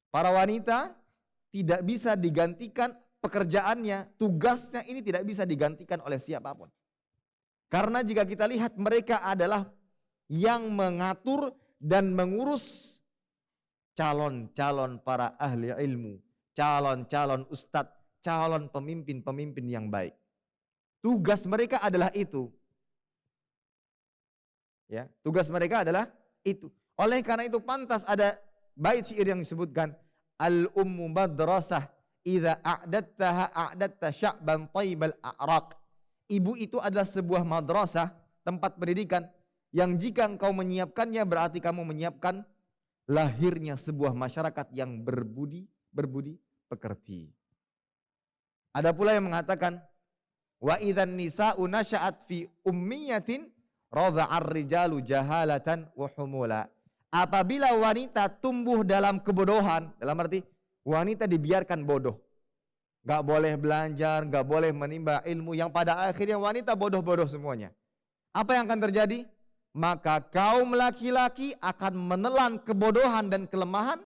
Para wanita tidak bisa digantikan pekerjaannya, tugasnya ini tidak bisa digantikan oleh siapapun. Karena jika kita lihat mereka adalah yang mengatur dan mengurus calon-calon para ahli ilmu, calon-calon ustadz, calon pemimpin-pemimpin yang baik. Tugas mereka adalah itu. Ya, tugas mereka adalah itu. Oleh karena itu pantas ada bait syair yang disebutkan al-ummu madrasah idza a'dattaha a'datta sya'ban thaibal a'raq. Ibu itu adalah sebuah madrasah, tempat pendidikan yang jika engkau menyiapkannya berarti kamu menyiapkan lahirnya sebuah masyarakat yang berbudi pekerti. Ada pula yang mengatakan wa idzan nisa'u nasya'at fi ummiyatin radha'ar rijalu jahalatan wa humula. Apabila wanita tumbuh dalam kebodohan, dalam arti wanita dibiarkan bodoh, gak boleh belajar, gak boleh menimba ilmu, yang pada akhirnya wanita bodoh-bodoh semuanya. Apa yang akan terjadi? Maka kaum laki-laki akan menelan kebodohan dan kelemahan.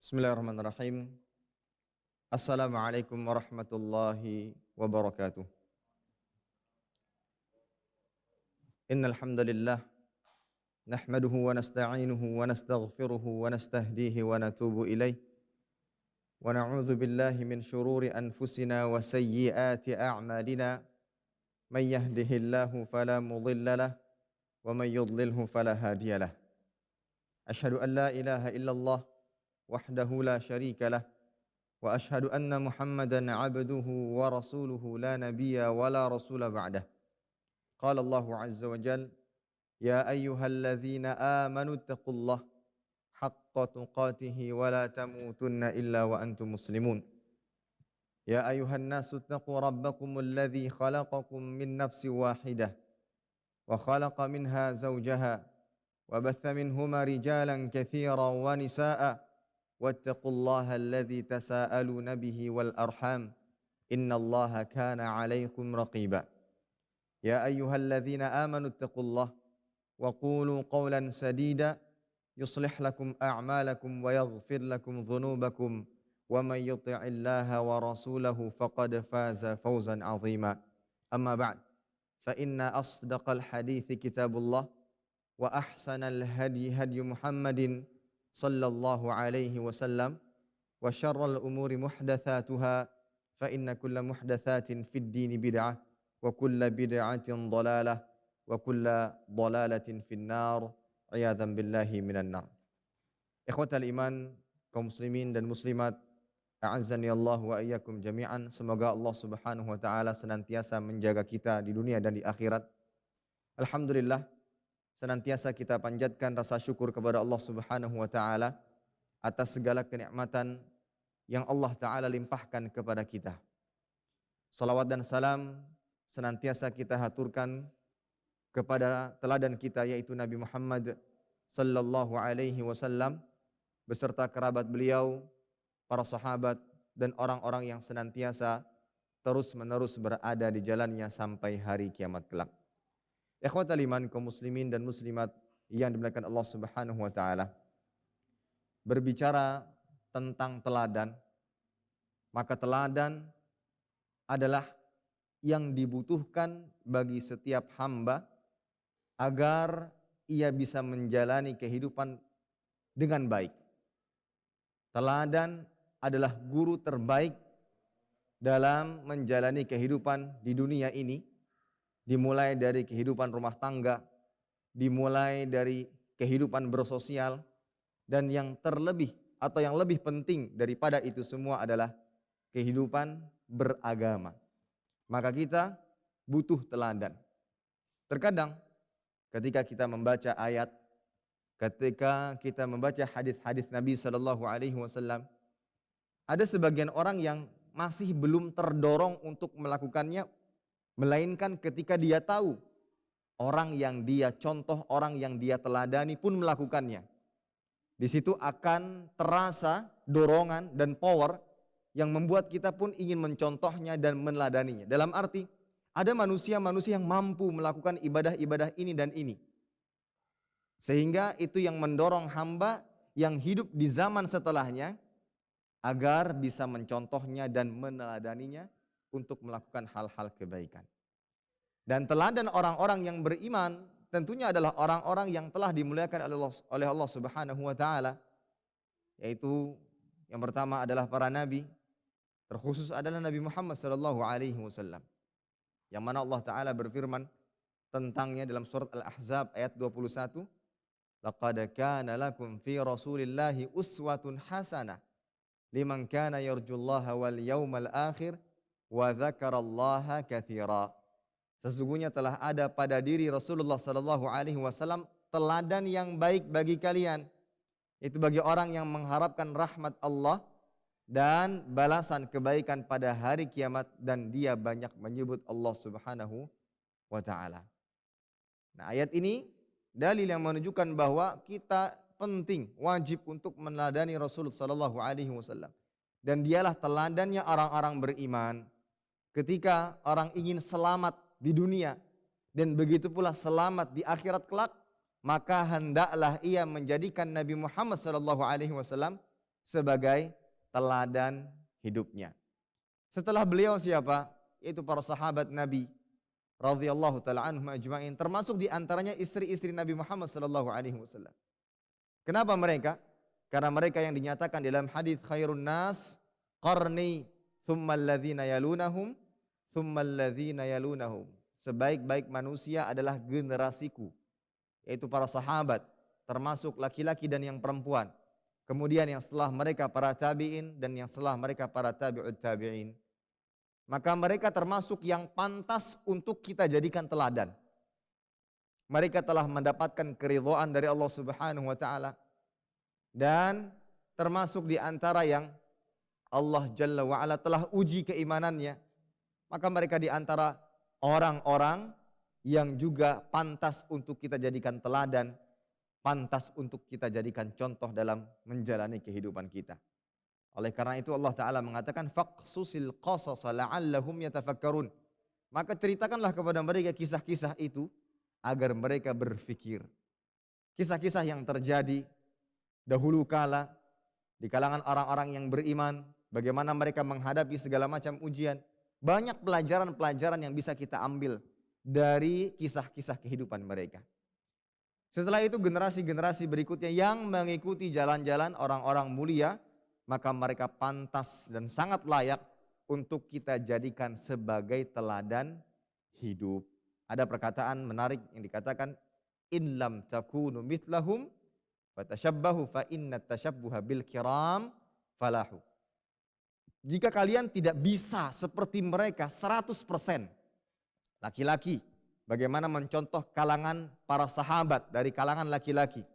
Bismillahirrahmanirrahim. Assalamualaikum warahmatullahi wabarakatuh. Innal hamdalillah nahmaduhu wa nasta'inuhu wa nastaghfiruhu wa nastahdihi wa natubu ilaih. Wa na'udzu billahi min syururi anfusina wa sayyiati a'malina. May yahdihillahu fala mudilla lah wa may yudlilhu fala hadiyalah. Asyhadu an la ilaha illallah wahdahu la syarika lah wa asyhadu anna Muhammadan 'abduhu wa rasuluhu la nabiyya wa la rasula ba'dah. Qala Allahu 'azza wa jalla ya ayyuhalladzina amanu taqullaha haqqa tuqatih wa la tamutunna illa wa antum muslimun. Ya ayyuhan nasu taqu rabbakumul ladzi khalaqakum min nafsin wahidah wa khalaqa minha zawjaha wa batha minhuma rijalan katsiran wa nisaa'a wattaqullaha alladzi tasaaluna bihi wal arham innallaha kana 'alaikum raqiba. Ya ayyuhalladzina amanu taqullaha wa qulu qawlan sadida yuslih lakum a'malakum wa yaghfir lakum dhunubakum wa man yuti'illaha wa rasulahu faqad faza fawzan 'azima. Amma ba'd, fa inna asdaqal hadithi kitabullah wa ahsanal hadi hadi Muhammadin sallallahu alaihi wasallam wa syarrul umuri muhdatsatuha fa inna kulla muhdatsatin fid dini bid'ah wa kulla bid'atin dhalalah wa kulla dhalalatin finnar. A'yadzan billahi minan nar. Ikhwatal iman, kaum muslimin dan muslimat, a'azzani Allah wa iyyakum jami'an. Semoga Allah Subhanahu wa taala senantiasa menjaga kita di dunia dan di akhirat. Alhamdulillah, senantiasa kita panjatkan rasa syukur kepada Allah Subhanahu wa taala atas segala kenikmatan yang Allah taala limpahkan kepada kita. Salawat dan salam senantiasa kita haturkan kepada teladan kita yaitu Nabi Muhammad sallallahu alaihi wasallam beserta kerabat beliau, para sahabat dan orang-orang yang senantiasa terus-menerus berada di jalannya sampai hari kiamat kelak. Ikhwatal iman, kaum muslimin dan muslimat yang dimuliakan Allah Subhanahu wa taala. Berbicara tentang teladan, maka teladan adalah yang dibutuhkan bagi setiap hamba agar ia bisa menjalani kehidupan dengan baik. Teladan adalah guru terbaik dalam menjalani kehidupan di dunia ini, dimulai dari kehidupan rumah tangga, dimulai dari kehidupan bersosial, dan yang terlebih atau yang lebih penting daripada itu semua adalah kehidupan beragama. Maka kita butuh teladan. Terkadang ketika kita membaca ayat, ketika kita membaca hadis-hadis Nabi sallallahu alaihi wasallam, ada sebagian orang yang masih belum terdorong untuk melakukannya, melainkan ketika dia tahu orang yang dia contoh, orang yang dia teladani pun melakukannya. Di situ akan terasa dorongan dan power yang membuat kita pun ingin mencontohnya dan meneladaninya. Dalam arti, ada manusia-manusia yang mampu melakukan ibadah-ibadah ini dan ini. Sehingga itu yang mendorong hamba yang hidup di zaman setelahnya agar bisa mencontohnya dan meneladaninya untuk melakukan hal-hal kebaikan. Dan teladan orang-orang yang beriman tentunya adalah orang-orang yang telah dimuliakan oleh Allah Subhanahu wa taala, yaitu yang pertama adalah para nabi, terkhusus adalah Nabi Muhammad sallallahu alaihi wasallam. Yang mana Allah taala berfirman tentangnya dalam surat Al-Ahzab ayat 21, "Laqad kana lakum fi Rasulillahi uswatun hasanah liman kana yarjullaha wal yawmal akhir wa dzakarallaha katsira." Sesungguhnya telah ada pada diri Rasulullah sallallahu alaihi wasallam teladan yang baik bagi kalian. Itu bagi orang yang mengharapkan rahmat Allah dan balasan kebaikan pada hari kiamat dan dia banyak menyebut Allah Subhanahu wa taala. Nah, ayat ini dalil yang menunjukkan bahwa kita penting, wajib untuk meneladani Rasulullah sallallahu alaihi wasallam. Dan dialah teladannya orang-orang beriman. Ketika orang ingin selamat di dunia dan begitu pula selamat di akhirat kelak, maka hendaklah ia menjadikan Nabi Muhammad SAW sebagai teladan hidupnya. Setelah beliau siapa? Yaitu para sahabat Nabi radhiyallahu taala anhum ajma'in, termasuk di antaranya istri-istri Nabi Muhammad SAW. Kenapa mereka? Karena mereka yang dinyatakan dalam hadis khairun nas qarni thumma alladhina yalunahum thumma alladhina yalunahum. Sebaik-baik manusia adalah generasiku, yaitu para sahabat, termasuk laki-laki dan yang perempuan. Kemudian yang setelah mereka para tabi'in dan yang setelah mereka para tabi'ut tabi'in. Maka mereka termasuk yang pantas untuk kita jadikan teladan. Mereka telah mendapatkan keridhaan dari Allah Subhanahu wa taala dan termasuk di antara yang Allah Jalla wa ala telah uji keimanannya. Maka mereka di antara orang-orang yang juga pantas untuk kita jadikan teladan, pantas untuk kita jadikan contoh dalam menjalani kehidupan kita. Oleh karena itu Allah Ta'ala mengatakan faqsusil qasasa la'allahum yatafakkarun. Maka ceritakanlah kepada mereka kisah-kisah itu agar mereka berfikir. Kisah-kisah yang terjadi dahulu kala di kalangan orang-orang yang beriman, bagaimana mereka menghadapi segala macam ujian. Banyak pelajaran-pelajaran yang bisa kita ambil dari kisah-kisah kehidupan mereka. Setelah itu generasi-generasi berikutnya yang mengikuti jalan-jalan orang-orang mulia, maka mereka pantas dan sangat layak untuk kita jadikan sebagai teladan hidup. Ada perkataan menarik yang dikatakan, in lam takunu mithlahum fatashabbahu fa inna tashabbuha bil kiram falahu. Jika kalian tidak bisa seperti mereka 100%, laki-laki, bagaimana mencontoh kalangan para sahabat dari kalangan laki-laki.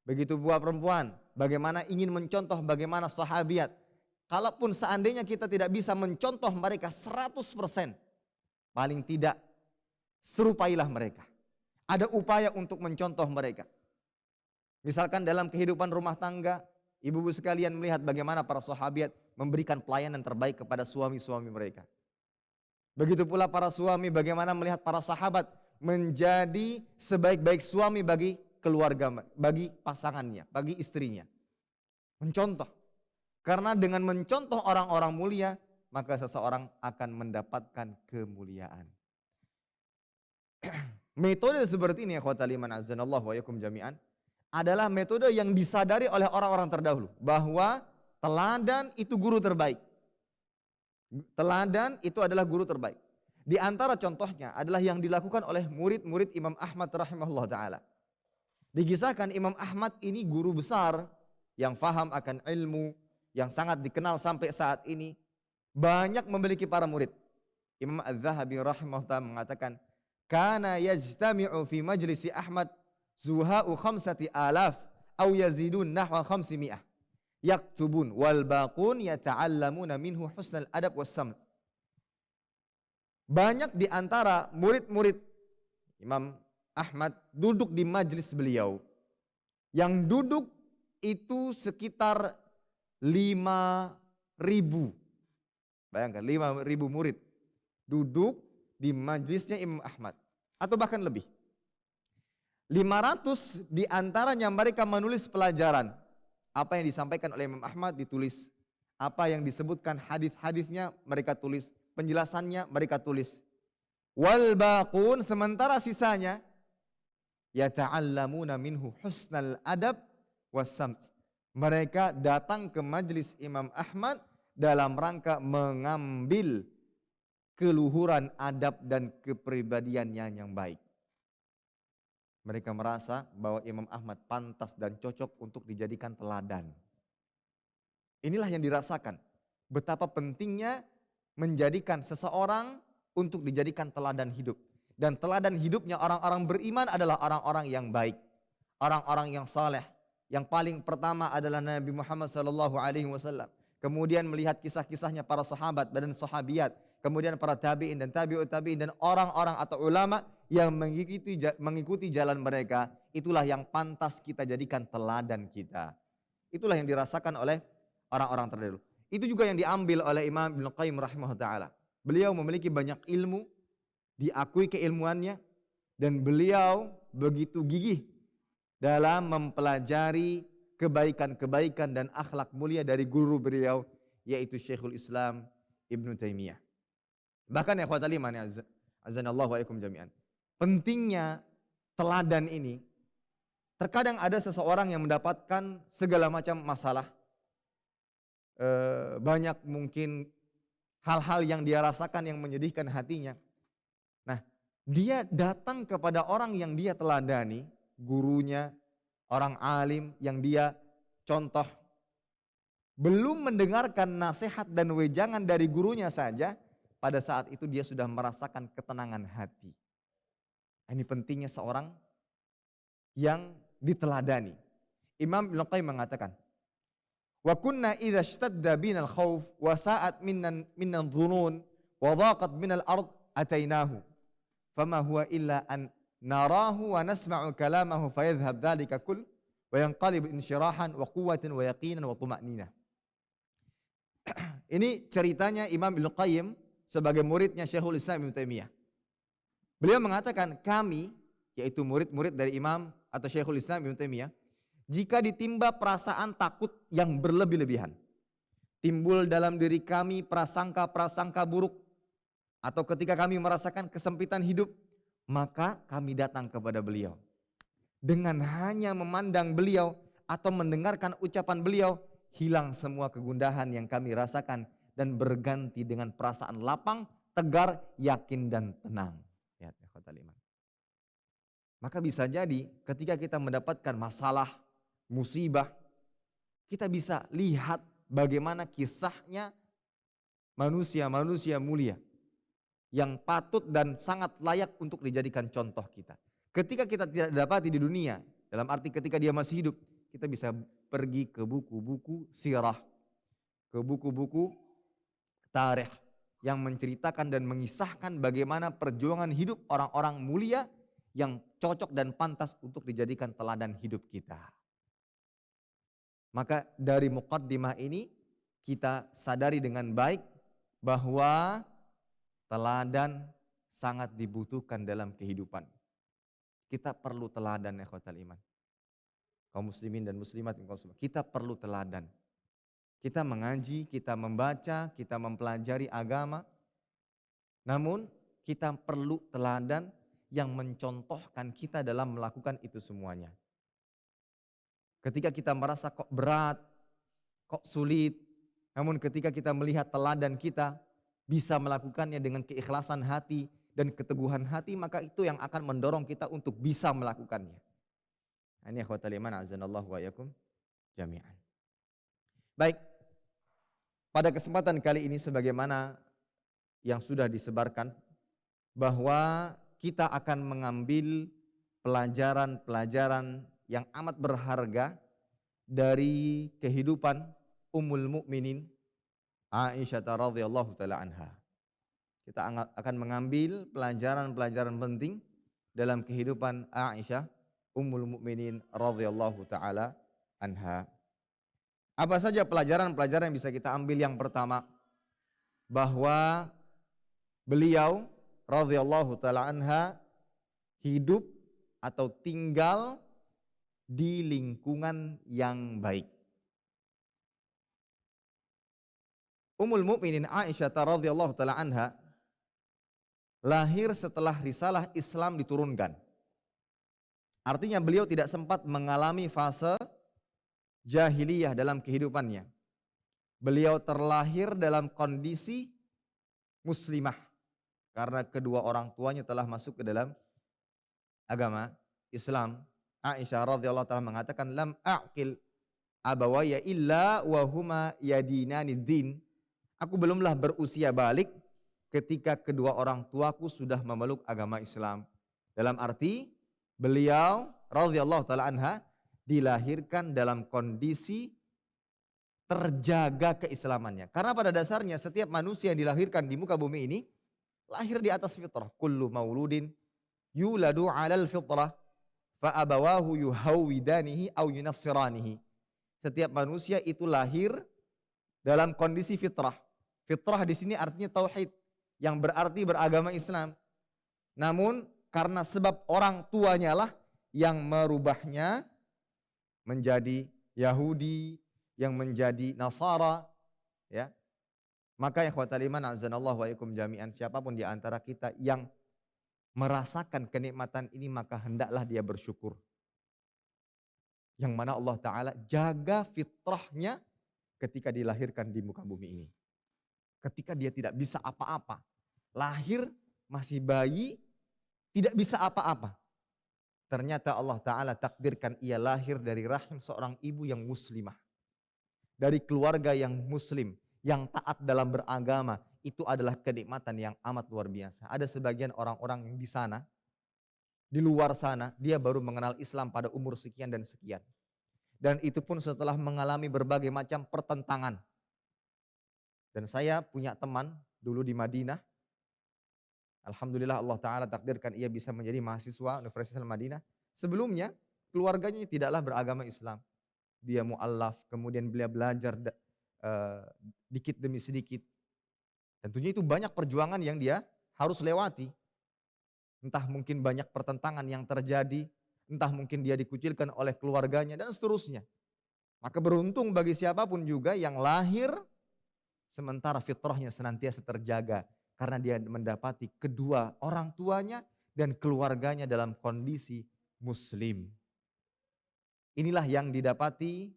Begitu buat perempuan, bagaimana ingin mencontoh bagaimana sahabiat. Kalaupun seandainya kita tidak bisa mencontoh mereka 100%, paling tidak serupailah mereka. Ada upaya untuk mencontoh mereka. Misalkan dalam kehidupan rumah tangga, ibu-ibu sekalian melihat bagaimana para sahabat memberikan pelayanan terbaik kepada suami-suami mereka. Begitu pula para suami bagaimana melihat para sahabat menjadi sebaik-baik suami bagi keluarga, bagi pasangannya, bagi istrinya. Mencontoh. Karena dengan mencontoh orang-orang mulia, maka seseorang akan mendapatkan kemuliaan. Metode seperti ini, akhwatal iman azanallahu wa yakum jami'an, adalah metode yang disadari oleh orang-orang terdahulu. Bahwa teladan itu guru terbaik. Teladan itu adalah guru terbaik. Di antara contohnya adalah yang dilakukan oleh murid-murid Imam Ahmad rahimahullah ta'ala. Dikisahkan Imam Ahmad ini guru besar yang faham akan ilmu, yang sangat dikenal sampai saat ini. Banyak memiliki para murid. Imam Az-Zahabi rahimahullah ta'ala mengatakan, kana yajtami'u fi majlisi Ahmad zuha'u 5,000 au yazidun nahwa 500. Yaktubun wal baqun yata'allamuna minhu husnal adab was samt. Banyak di antara murid-murid Imam Ahmad duduk di majlis beliau. Yang duduk itu sekitar 5.000 Bayangkan 5.000 murid duduk di majelisnya Imam Ahmad atau bahkan lebih. 500 di antaranya mereka menulis pelajaran. Apa yang disampaikan oleh Imam Ahmad ditulis. Apa yang disebutkan hadis-hadisnya mereka tulis. Penjelasannya mereka tulis. Wal baqun, sementara sisanya yata'allamuna minhu husnal adab wassamt. Mereka datang ke majelis Imam Ahmad dalam rangka mengambil keluhuran adab dan kepribadiannya yang baik. Mereka merasa bahwa Imam Ahmad pantas dan cocok untuk dijadikan teladan. Inilah yang dirasakan. Betapa pentingnya menjadikan seseorang untuk dijadikan teladan hidup. Dan teladan hidupnya orang-orang beriman adalah orang-orang yang baik. Orang-orang yang saleh. Yang paling pertama adalah Nabi Muhammad SAW. Kemudian melihat kisah-kisahnya para sahabat dan sahabiat. Kemudian para tabi'in dan tabi'ut tabi'in dan orang-orang atau ulama yang mengikuti jalan mereka. Itulah yang pantas kita jadikan teladan kita. Itulah yang dirasakan oleh orang-orang terdahulu. Itu juga yang diambil oleh Imam Ibnu Qayyim rahimahullah ta'ala. Beliau memiliki banyak ilmu, diakui keilmuannya, dan beliau begitu gigih dalam mempelajari kebaikan-kebaikan dan akhlak mulia dari guru beliau, yaitu Syekhul Islam Ibnu Taimiyah. Bahkan ya ikhwatal iman, azanallahu wa ikum jami'an. Pentingnya teladan ini, terkadang ada seseorang yang mendapatkan segala macam masalah, banyak mungkin hal-hal yang dia rasakan yang menyedihkan hatinya. Nah, dia datang kepada orang yang dia teladani, gurunya, orang alim yang dia contoh. Belum mendengarkan nasihat dan wejangan dari gurunya saja, pada saat itu dia sudah merasakan ketenangan hati. Ini pentingnya seorang yang diteladani. Imam Ibnu Qayyim mengatakan, wa kunna idza ishtadda bina al-khauf wa sa'at minna dhunun wa dhaqat min al-ard atainahu fama huwa illa an narahu wa nasma'u kalamahu fayadhhab dhalika kull wa yanqalib insyirahan wa quwwatan wa yaqinan wa tuma'ninah. Ini ceritanya Imam Ibnu Qayyim sebagai muridnya Syekhul Islam Ibnu Taimiyah. Beliau mengatakan kami, yaitu murid-murid dari Imam atau Syekhul Islam Ibnu Taimiyah, jika ditimba perasaan takut yang berlebih-lebihan, timbul dalam diri kami prasangka-prasangka buruk, atau ketika kami merasakan kesempitan hidup, maka kami datang kepada beliau. Dengan hanya memandang beliau atau mendengarkan ucapan beliau, hilang semua kegundahan yang kami rasakan dan berganti dengan perasaan lapang, tegar, yakin dan tenang. Ya, maka bisa jadi ketika kita mendapatkan masalah, musibah, kita bisa lihat bagaimana kisahnya manusia-manusia mulia yang patut dan sangat layak untuk dijadikan contoh kita. Ketika kita tidak dapati di dunia, dalam arti ketika dia masih hidup, kita bisa pergi ke buku-buku sirah, ke buku-buku tarikh yang menceritakan dan mengisahkan bagaimana perjuangan hidup orang-orang mulia yang cocok dan pantas untuk dijadikan teladan hidup kita. Maka dari muqaddimah ini kita sadari dengan baik bahwa teladan sangat dibutuhkan dalam kehidupan. Kita perlu teladan ya ikhwatal iman. Kaum muslimin dan muslimat, kita perlu teladan. Kita mengaji, kita membaca, kita mempelajari agama. Namun kita perlu teladan yang mencontohkan kita dalam melakukan itu semuanya. Ketika kita merasa kok berat, kok sulit, namun ketika kita melihat teladan kita bisa melakukannya dengan keikhlasan hati dan keteguhan hati, maka itu yang akan mendorong kita untuk bisa melakukannya. Ini akhwatal iman azanallahu wa iyyakum jami'an. Baik, pada kesempatan kali ini sebagaimana yang sudah disebarkan bahwa kita akan mengambil pelajaran-pelajaran yang amat berharga dari kehidupan Ummul Mukminin Aisyah radhiyallahu taala anha. Kita akan mengambil pelajaran-pelajaran penting dalam kehidupan Aisyah Ummul Mukminin radhiyallahu taala anha. Apa saja pelajaran-pelajaran yang bisa kita ambil? Yang pertama, bahwa beliau radhiyallahu taala anha hidup atau tinggal di lingkungan yang baik. Ummul Mukminin Aisyah radhiyallahu taala anha lahir setelah risalah Islam diturunkan. Artinya beliau tidak sempat mengalami fase jahiliyah dalam kehidupannya. Beliau terlahir dalam kondisi muslimah karena kedua orang tuanya telah masuk ke dalam agama Islam. Aisyah radhiyallahu taala mengatakan lam aqil abawaya illa wa huma yadinani din. Aku belumlah berusia balik ketika kedua orang tuaku sudah memeluk agama Islam. Dalam arti beliau radhiyallahu taala anha dilahirkan dalam kondisi terjaga keislamannya. Karena pada dasarnya setiap manusia yang dilahirkan di muka bumi ini lahir di atas fitrah. Kullu mauludin yuladu 'alal fitrah fa abawahu yuhawwidanihi aw yunassiranihi. Setiap manusia itu lahir dalam kondisi fitrah. Fitrah di sini artinya tauhid, yang berarti beragama Islam. Namun karena sebab orang tuanya lah yang merubahnya menjadi Yahudi, yang menjadi Nasara, ya. Maka ya ikhwatal iman azanallahu wa ikum jami'an, siapapun di antara kita yang merasakan kenikmatan ini maka hendaklah dia bersyukur. Yang mana Allah Ta'ala jaga fitrahnya ketika dilahirkan di muka bumi ini. Ketika dia tidak bisa apa-apa. Lahir masih bayi, tidak bisa apa-apa. Ternyata Allah Ta'ala takdirkan ia lahir dari rahim seorang ibu yang muslimah. Dari keluarga yang muslim, yang taat dalam beragama. Itu adalah kenikmatan yang amat luar biasa. Ada sebagian orang-orang yang di sana, di luar sana, dia baru mengenal Islam pada umur sekian dan sekian. Dan itu pun setelah mengalami berbagai macam pertentangan. Dan saya punya teman dulu di Madinah. Alhamdulillah Allah Ta'ala takdirkan ia bisa menjadi mahasiswa Universitas Madinah. Sebelumnya keluarganya tidaklah beragama Islam. Dia mu'allaf, kemudian beliau belajar dikit demi sedikit. Tentunya itu banyak perjuangan yang dia harus lewati. Entah mungkin banyak pertentangan yang terjadi, entah mungkin dia dikucilkan oleh keluarganya dan seterusnya. Maka beruntung bagi siapapun juga yang lahir sementara fitrahnya senantiasa terjaga. Karena dia mendapati kedua orang tuanya dan keluarganya dalam kondisi muslim. Inilah yang didapati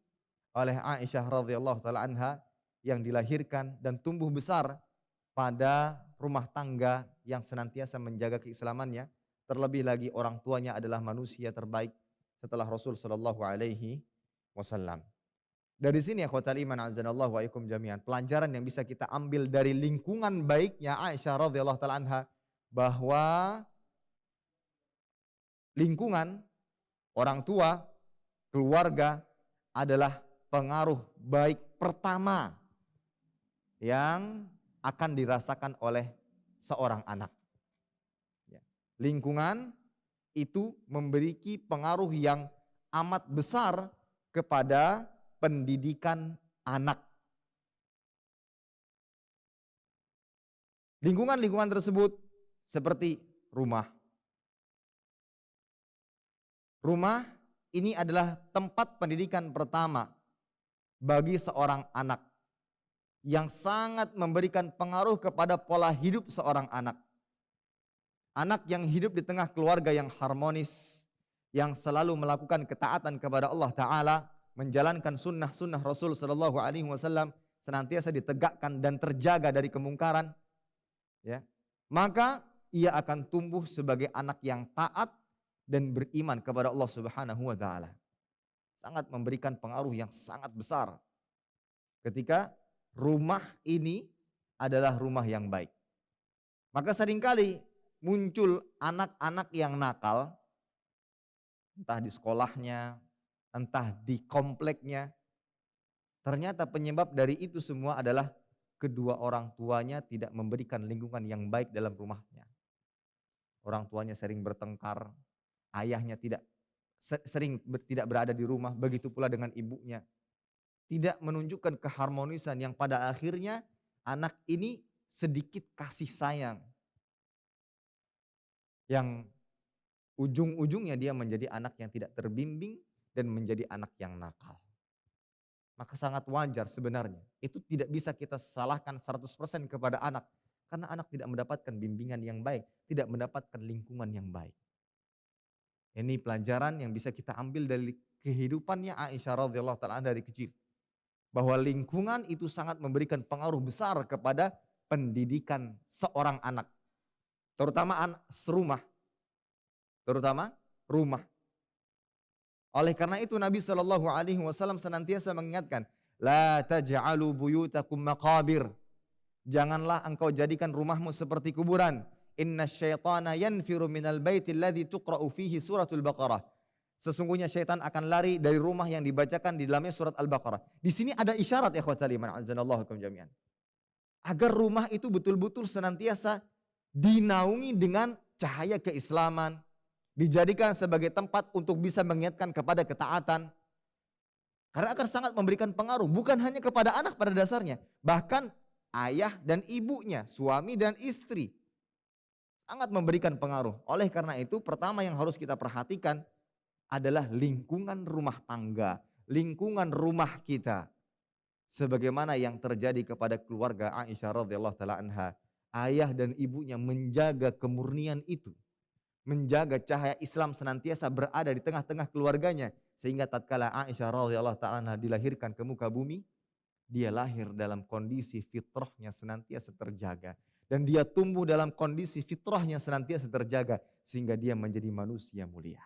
oleh Aisyah radhiyallahu taala anha yang dilahirkan dan tumbuh besar pada rumah tangga yang senantiasa menjaga keislamannya. Terlebih lagi orang tuanya adalah manusia terbaik setelah Rasul sallallahu alaihi wasallam. Dari sini ya khotal iman azanallahu wa ikum jami'an, pelajaran yang bisa kita ambil dari lingkungan baiknya Aisyah radhiyallahu taala anha, bahwa lingkungan orang tua, keluarga adalah pengaruh baik pertama yang akan dirasakan oleh seorang anak. Lingkungan itu memiliki pengaruh yang amat besar kepada pendidikan anak. Lingkungan-lingkungan tersebut seperti rumah. Rumah ini adalah tempat pendidikan pertama bagi seorang anak yang sangat memberikan pengaruh kepada pola hidup seorang anak. Anak yang hidup di tengah keluarga yang harmonis, yang selalu melakukan ketaatan kepada Allah Ta'ala, menjalankan sunnah-sunnah Rasul Sallallahu Alaihi Wasallam, senantiasa ditegakkan dan terjaga dari kemungkaran, ya, maka ia akan tumbuh sebagai anak yang taat dan beriman kepada Allah Subhanahu Wa Taala. Sangat memberikan pengaruh yang sangat besar ketika rumah ini adalah rumah yang baik. Maka seringkali muncul anak-anak yang nakal, entah di sekolahnya, entah di kompleknya. Ternyata penyebab dari itu semua adalah kedua orang tuanya tidak memberikan lingkungan yang baik dalam rumahnya. Orang tuanya sering bertengkar, ayahnya tidak berada di rumah, begitu pula dengan ibunya. Tidak menunjukkan keharmonisan yang pada akhirnya anak ini sedikit kasih sayang yang ujung-ujungnya dia menjadi anak yang tidak terbimbing dan menjadi anak yang nakal. Maka sangat wajar sebenarnya. Itu tidak bisa kita salahkan 100% kepada anak. Karena anak tidak mendapatkan bimbingan yang baik. Tidak mendapatkan lingkungan yang baik. Ini pelajaran yang bisa kita ambil dari kehidupannya Aisyah radhiyallahu ta'ala dari kecil. Bahwa lingkungan itu sangat memberikan pengaruh besar kepada pendidikan seorang anak. Terutama rumah. Terutama rumah. Oleh karena itu Nabi SAW senantiasa mengingatkan, la taj'alu buyutakum maqabir. Janganlah engkau jadikan rumahmu seperti kuburan. Inna syaitana yanfiru minal baiti alladhi tuqra'u fihi suratul Baqarah. Sesungguhnya syaitan akan lari dari rumah yang dibacakan di dalamnya surat Al-Baqarah. Di sini ada isyarat ya ikhwatal iman, azanallahu jami'an. Agar rumah itu betul-betul senantiasa dinaungi dengan cahaya keislaman, dijadikan sebagai tempat untuk bisa mengingatkan kepada ketaatan. Karena akan sangat memberikan pengaruh, bukan hanya kepada anak pada dasarnya, bahkan ayah dan ibunya, suami dan istri. Sangat memberikan pengaruh. Oleh karena itu, pertama yang harus kita perhatikan adalah lingkungan rumah tangga, lingkungan rumah kita. Sebagaimana yang terjadi kepada keluarga Aisyah radhiyallahu taala anha. Ayah dan ibunya menjaga kemurnian itu. Menjaga cahaya Islam senantiasa berada di tengah-tengah keluarganya. Sehingga tatkala Aisyah radhiyallahu ta'ala anha dilahirkan ke muka bumi, dia lahir dalam kondisi fitrahnya senantiasa terjaga. Dan dia tumbuh dalam kondisi fitrahnya senantiasa terjaga. Sehingga dia menjadi manusia mulia.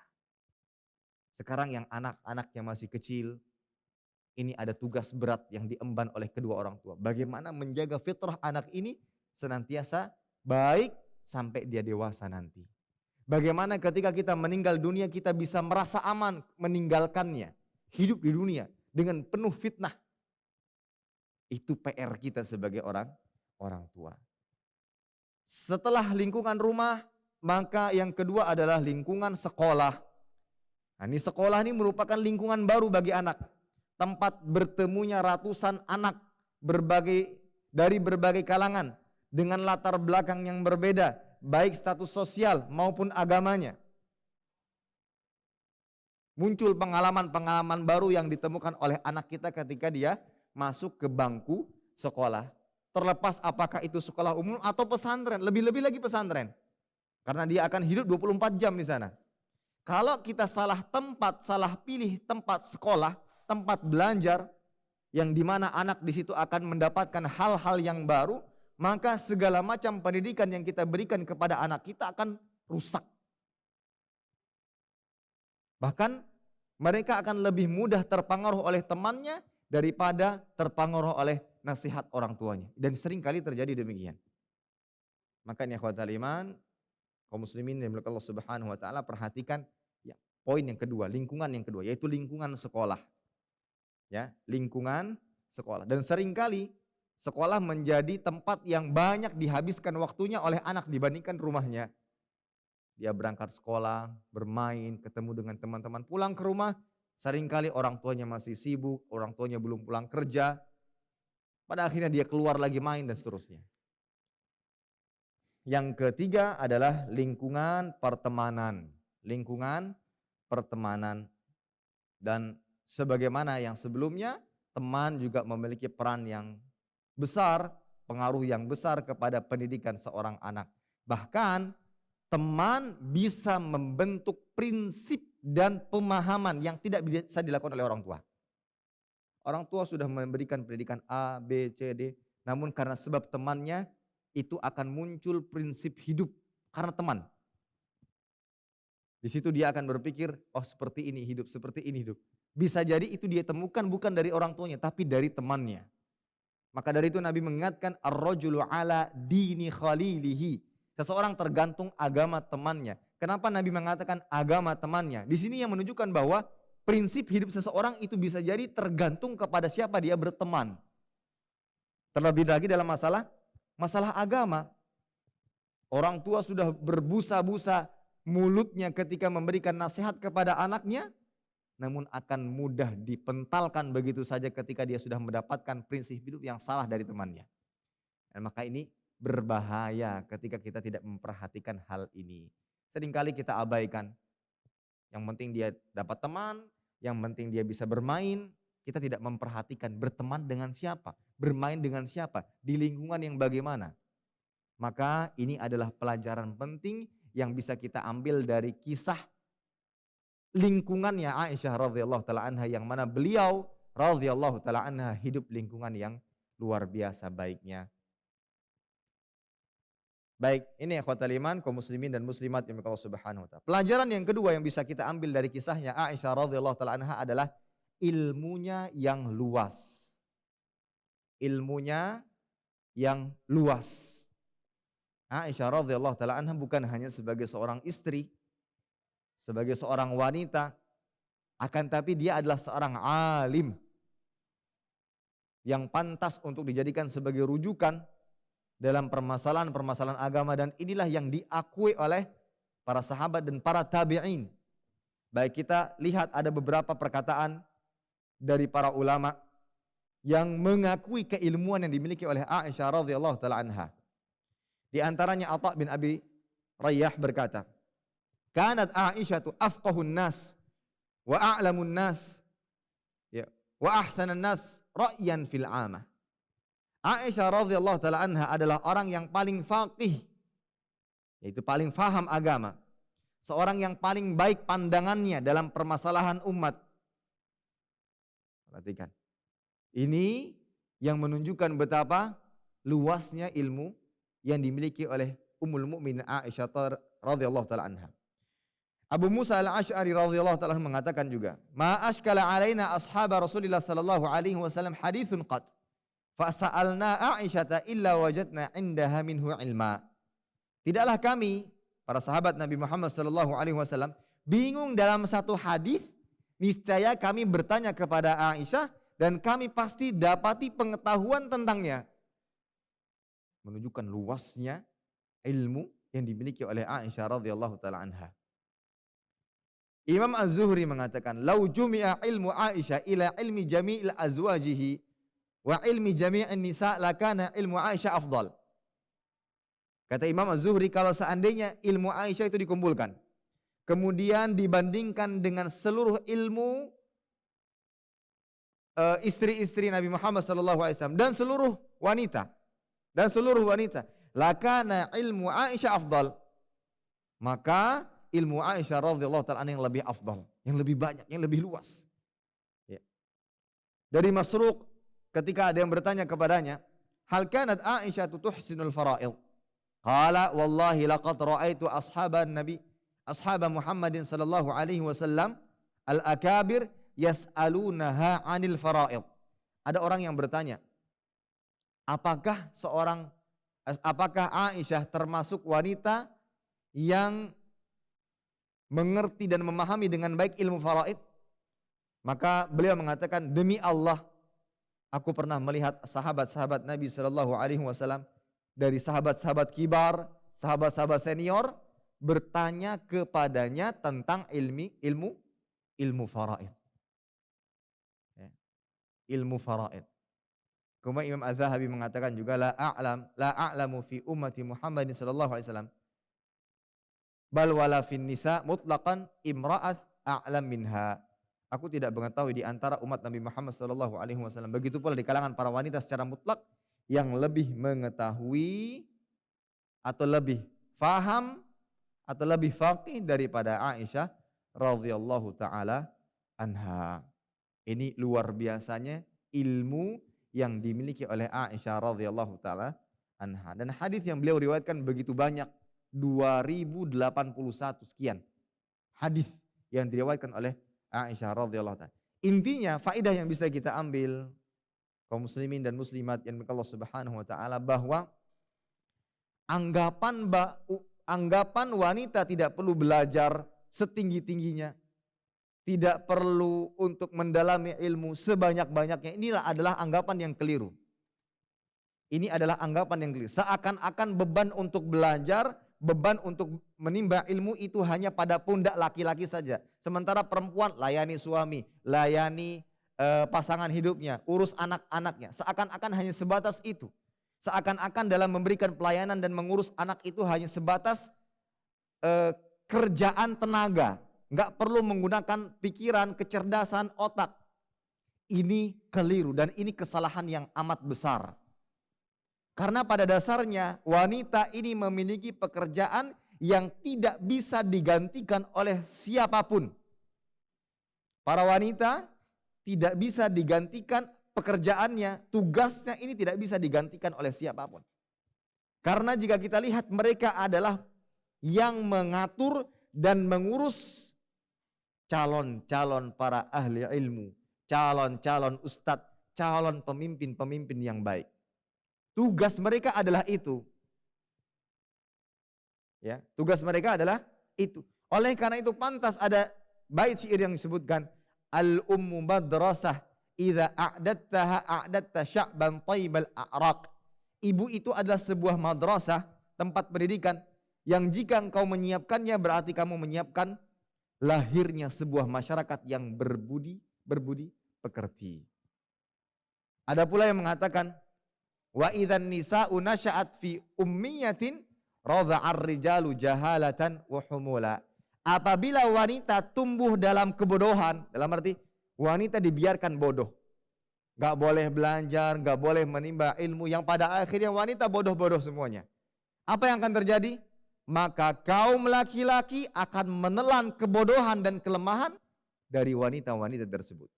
Sekarang yang anak-anak yang masih kecil, ini ada tugas berat yang diemban oleh kedua orang tua. Bagaimana menjaga fitrah anak ini senantiasa baik sampai dia dewasa nanti. Bagaimana ketika kita meninggal dunia kita bisa merasa aman meninggalkannya. Hidup di dunia dengan penuh fitnah. Itu PR kita sebagai orang tua. Setelah lingkungan rumah, maka yang kedua adalah lingkungan sekolah. Nah, ini sekolah ini merupakan lingkungan baru bagi anak. Tempat bertemunya ratusan anak dari berbagai kalangan. Dengan latar belakang yang berbeda. Baik status sosial maupun agamanya. Muncul pengalaman-pengalaman baru yang ditemukan oleh anak kita ketika dia masuk ke bangku sekolah. Terlepas apakah itu sekolah umum atau pesantren, lebih-lebih lagi pesantren. Karena dia akan hidup 24 jam di sana. Kalau kita salah tempat, salah pilih tempat sekolah, tempat belajar, yang dimana anak di situ akan mendapatkan hal-hal yang baru, maka segala macam pendidikan yang kita berikan kepada anak kita akan rusak. Bahkan mereka akan lebih mudah terpengaruh oleh temannya daripada terpengaruh oleh nasihat orang tuanya. Dan seringkali terjadi demikian. Makanya ikhwatal iman, kaum muslimin yang dimuliakan Allah Subhanahu wa taala, perhatikan ya, poin yang kedua, lingkungan yang kedua, yaitu lingkungan sekolah. Ya, lingkungan sekolah. Dan seringkali sekolah menjadi tempat yang banyak dihabiskan waktunya oleh anak dibandingkan rumahnya. Dia berangkat sekolah, bermain, ketemu dengan teman-teman, pulang ke rumah, seringkali orang tuanya masih sibuk, orang tuanya belum pulang kerja. Pada akhirnya dia keluar lagi main dan seterusnya. Yang ketiga adalah lingkungan pertemanan. Lingkungan pertemanan. Dan sebagaimana yang sebelumnya, teman juga memiliki peran yang besar, pengaruh yang besar kepada pendidikan seorang anak. Bahkan teman bisa membentuk prinsip dan pemahaman yang tidak bisa dilakukan oleh orang tua. Orang tua sudah memberikan pendidikan A, B, C, D, namun karena sebab temannya itu akan muncul prinsip hidup karena teman. Di situ dia akan berpikir, oh seperti ini hidup, seperti ini hidup. Bisa jadi itu dia temukan bukan dari orang tuanya, tapi dari temannya. Maka dari itu Nabi mengingatkan ar-rajulu ala dini khalilihi. Seseorang tergantung agama temannya. Kenapa Nabi mengatakan agama temannya? Di sini yang menunjukkan bahwa prinsip hidup seseorang itu bisa jadi tergantung kepada siapa dia berteman. Terlebih lagi dalam masalah agama. Orang tua sudah berbusa-busa mulutnya ketika memberikan nasihat kepada anaknya, namun akan mudah dipentalkan begitu saja ketika dia sudah mendapatkan prinsip hidup yang salah dari temannya. Dan maka ini berbahaya ketika kita tidak memperhatikan hal ini. Seringkali kita abaikan. Yang penting dia dapat teman, yang penting dia bisa bermain. Kita tidak memperhatikan berteman dengan siapa, bermain dengan siapa, di lingkungan yang bagaimana. Maka ini adalah pelajaran penting yang bisa kita ambil dari kisah lingkungannya Aisyah radhiyallahu taala anha, yang mana beliau radhiyallahu taala anha hidup lingkungan yang luar biasa baiknya. Baik, ini ikhwatal iman, kaum muslimin dan muslimat yang Allah Subhanahu wa taala. Pelajaran yang kedua yang bisa kita ambil dari kisahnya Aisyah radhiyallahu taala anha adalah ilmunya yang luas. Ilmunya yang luas. Aisyah radhiyallahu taala anha bukan hanya sebagai seorang istri, sebagai seorang wanita, akan tapi dia adalah seorang alim yang pantas untuk dijadikan sebagai rujukan dalam permasalahan-permasalahan agama, dan inilah yang diakui oleh para sahabat dan para tabi'in. Baik, kita lihat ada beberapa perkataan dari para ulama yang mengakui keilmuan yang dimiliki oleh Aisyah radhiyallahu taala anha. Di antaranya Atha bin Abi Rayyah berkata, "Kanat Aisyatu afqahun nas wa a'lamun nas wa ahsanan nas ra'yan fil 'amah." Aisyah radhiyallahu taala anha adalah orang yang paling faqih, yaitu paling faham agama. Seorang yang paling baik pandangannya dalam permasalahan umat. Perhatikan. Ini yang menunjukkan betapa luasnya ilmu yang dimiliki oleh Ummul Mukminin Aisyah radhiyallahu taala anha. Abu Musa al-Asy'ari radhiyallahu taala mengatakan juga, "Ma ashkala alaina ashab Rasulillah sallallahu alaihi wasallam haditsun qat. Fasa'alna Aisyata illa wajadna indaha minhu ilma." Tidaklah kami, para sahabat Nabi Muhammad sallallahu alaihi wasallam, bingung dalam satu hadis, niscaya kami bertanya kepada Aisyah dan kami pasti dapati pengetahuan tentangnya. Menunjukkan luasnya ilmu yang dimiliki oleh Aisyah radhiyallahu taala anha. Imam Az-Zuhri mengatakan, "Lau jumi'a ilmu Aisyah ila ilmi jami'il azwajihi wa ilmi jami'in nisa lakana ilmu Aisyah afdal." Kata Imam Az-Zuhri, kalau seandainya ilmu Aisyah itu dikumpulkan, kemudian dibandingkan dengan seluruh ilmu istri-istri Nabi Muhammad SAW dan seluruh wanita, lakana ilmu Aisyah afdal, maka ilmu Aisyah radhiyallahu taala yang lebih afdal, yang lebih banyak, yang lebih luas. Ya. Dari Masruq, ketika ada yang bertanya kepadanya, "Hal kanat Aisyah tuhsinul fara'id?" Qala, "Wallahi laqad ra'aitu ashab Muhammadin sallallahu alaihi wasallam al-akabir yas'alunaha 'anil fara'id." Ada orang yang bertanya, apakah Aisyah termasuk wanita yang mengerti dan memahami dengan baik ilmu faraid? Maka beliau mengatakan, "Demi Allah, aku pernah melihat sahabat-sahabat Nabi sallallahu alaihi wasallam, dari sahabat-sahabat kibar, sahabat-sahabat senior, bertanya kepadanya tentang ilmu faraid." Ya. Ilmu faraid. Kemudian Imam Az-Zahabi mengatakan juga, la a'lamu fi ummati Muhammadin sallallahu alaihi wasallam bal wala fin nisa mutlaqan imra'at a'lam minha. Aku tidak mengetahui di antara umat Nabi Muhammad sallallahu alaihi wasallam, begitu pula di kalangan para wanita secara mutlak, yang lebih mengetahui atau lebih faham atau lebih faqih daripada Aisyah radhiyallahu taala anha. Ini luar biasanya ilmu yang dimiliki oleh Aisyah radhiyallahu taala anha. Dan hadis yang beliau riwayatkan begitu banyak, 2081 sekian hadis yang diriwayatkan oleh Aisyah radhiyallahu taala. Intinya faedah yang bisa kita ambil, kaum muslimin dan muslimat yang Allah Subhanahu wa taala, bahwa anggapan wanita tidak perlu belajar setinggi-tingginya, tidak perlu untuk mendalami ilmu sebanyak-banyaknya, inilah adalah anggapan yang keliru. Ini adalah anggapan yang keliru. Seakan-akan beban untuk belajar, beban untuk menimba ilmu itu hanya pada pundak laki-laki saja. Sementara perempuan layani suami, layani pasangan hidupnya, urus anak-anaknya. Seakan-akan hanya sebatas itu. Seakan-akan dalam memberikan pelayanan dan mengurus anak itu hanya sebatas kerjaan tenaga. Nggak perlu menggunakan pikiran, kecerdasan, otak. Ini keliru dan ini kesalahan yang amat besar. Karena pada dasarnya wanita ini memiliki pekerjaan yang tidak bisa digantikan oleh siapapun. Para wanita tidak bisa digantikan pekerjaannya, tugasnya ini tidak bisa digantikan oleh siapapun. Karena jika kita lihat mereka adalah yang mengatur dan mengurus calon-calon para ahli ilmu, calon-calon ustadz, calon pemimpin-pemimpin yang baik. Tugas mereka adalah itu. Ya, tugas mereka adalah itu. Oleh karena itu pantas ada bait syair yang disebutkan al-ummu madrasah idza a'dattaha a'datta sya'ban thaibal a'raq. Ibu itu adalah sebuah madrasah, tempat pendidikan yang jika engkau menyiapkannya berarti kamu menyiapkan lahirnya sebuah masyarakat yang berbudi pekerti. Ada pula yang mengatakan wa idzan nisa'u nasya'at fi ummiyatin radha'ar rijalu jahalatan wa humula. Apabila wanita tumbuh dalam kebodohan, dalam arti wanita dibiarkan bodoh. Gak boleh belajar, gak boleh menimba ilmu, yang pada akhirnya wanita bodoh-bodoh semuanya. Apa yang akan terjadi? Maka kaum laki-laki akan menelan kebodohan dan kelemahan dari wanita-wanita tersebut.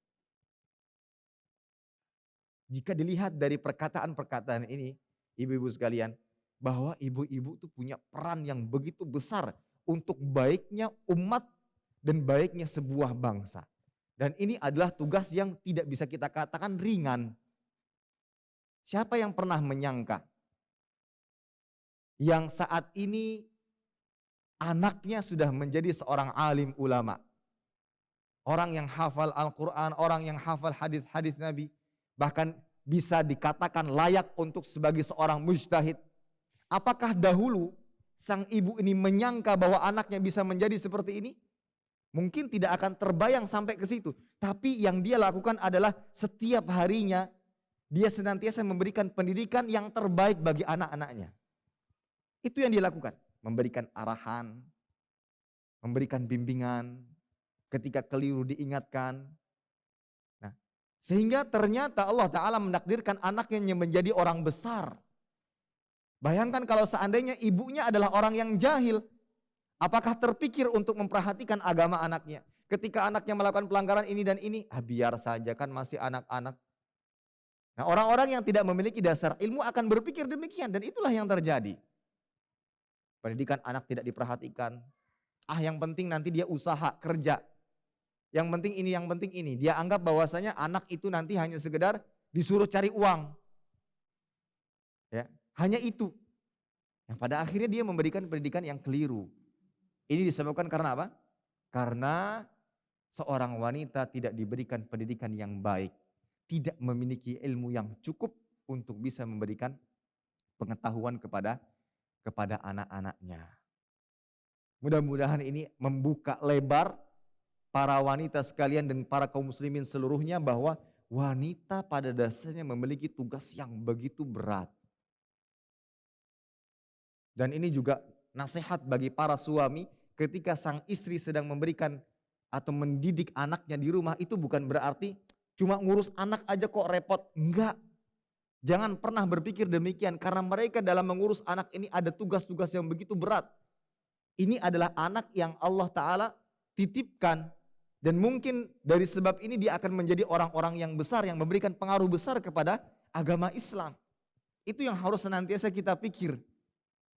Jika dilihat dari perkataan-perkataan ini, ibu-ibu sekalian, bahwa ibu-ibu itu punya peran yang begitu besar untuk baiknya umat dan baiknya sebuah bangsa. Dan ini adalah tugas yang tidak bisa kita katakan ringan. Siapa yang pernah menyangka yang saat ini anaknya sudah menjadi seorang alim ulama, orang yang hafal Al-Quran, orang yang hafal hadis-hadis Nabi, bahkan bisa dikatakan layak untuk sebagai seorang mujtahid. Apakah dahulu sang ibu ini menyangka bahwa anaknya bisa menjadi seperti ini? Mungkin tidak akan terbayang sampai ke situ. Tapi yang dia lakukan adalah setiap harinya dia senantiasa memberikan pendidikan yang terbaik bagi anak-anaknya. Itu yang dia lakukan. Memberikan arahan, memberikan bimbingan, ketika keliru diingatkan. Nah, sehingga ternyata Allah Ta'ala menakdirkan anaknya menjadi orang besar. Bayangkan kalau seandainya ibunya adalah orang yang jahil, apakah terpikir untuk memperhatikan agama anaknya? Ketika anaknya melakukan pelanggaran ini dan ini, biar saja kan masih anak-anak. Nah, orang-orang yang tidak memiliki dasar ilmu akan berpikir demikian dan itulah yang terjadi. Pendidikan anak tidak diperhatikan. Yang penting nanti dia usaha, kerja. Yang penting ini, yang penting ini. Dia anggap bahwasanya anak itu nanti hanya sekedar disuruh cari uang. Ya, hanya itu. Yang pada akhirnya dia memberikan pendidikan yang keliru. Ini disebabkan karena apa? Karena seorang wanita tidak diberikan pendidikan yang baik. Tidak memiliki ilmu yang cukup untuk bisa memberikan pengetahuan kepada anak-anaknya. Mudah-mudahan ini membuka lebar para wanita sekalian dan para kaum muslimin seluruhnya bahwa wanita pada dasarnya memiliki tugas yang begitu berat. Dan ini juga nasihat bagi para suami ketika sang istri sedang memberikan atau mendidik anaknya di rumah, itu bukan berarti cuma ngurus anak aja kok repot. Enggak. Jangan pernah berpikir demikian karena mereka dalam mengurus anak ini ada tugas-tugas yang begitu berat. Ini adalah anak yang Allah Ta'ala titipkan dan mungkin dari sebab ini dia akan menjadi orang-orang yang besar yang memberikan pengaruh besar kepada agama Islam. Itu yang harus senantiasa kita pikir.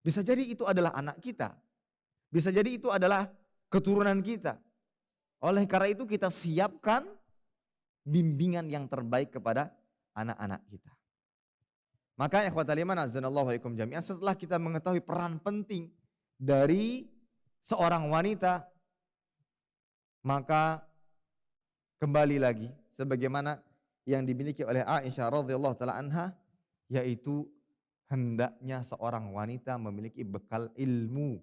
Bisa jadi itu adalah anak kita. Bisa jadi itu adalah keturunan kita. Oleh karena itu kita siapkan bimbingan yang terbaik kepada anak-anak kita. Maka ikhwatal iman azanallahu alaikum jami'an, setelah kita mengetahui peran penting dari seorang wanita, maka kembali lagi sebagaimana yang dimiliki oleh Aisyah radhiyallahu taala anha, yaitu hendaknya seorang wanita memiliki bekal ilmu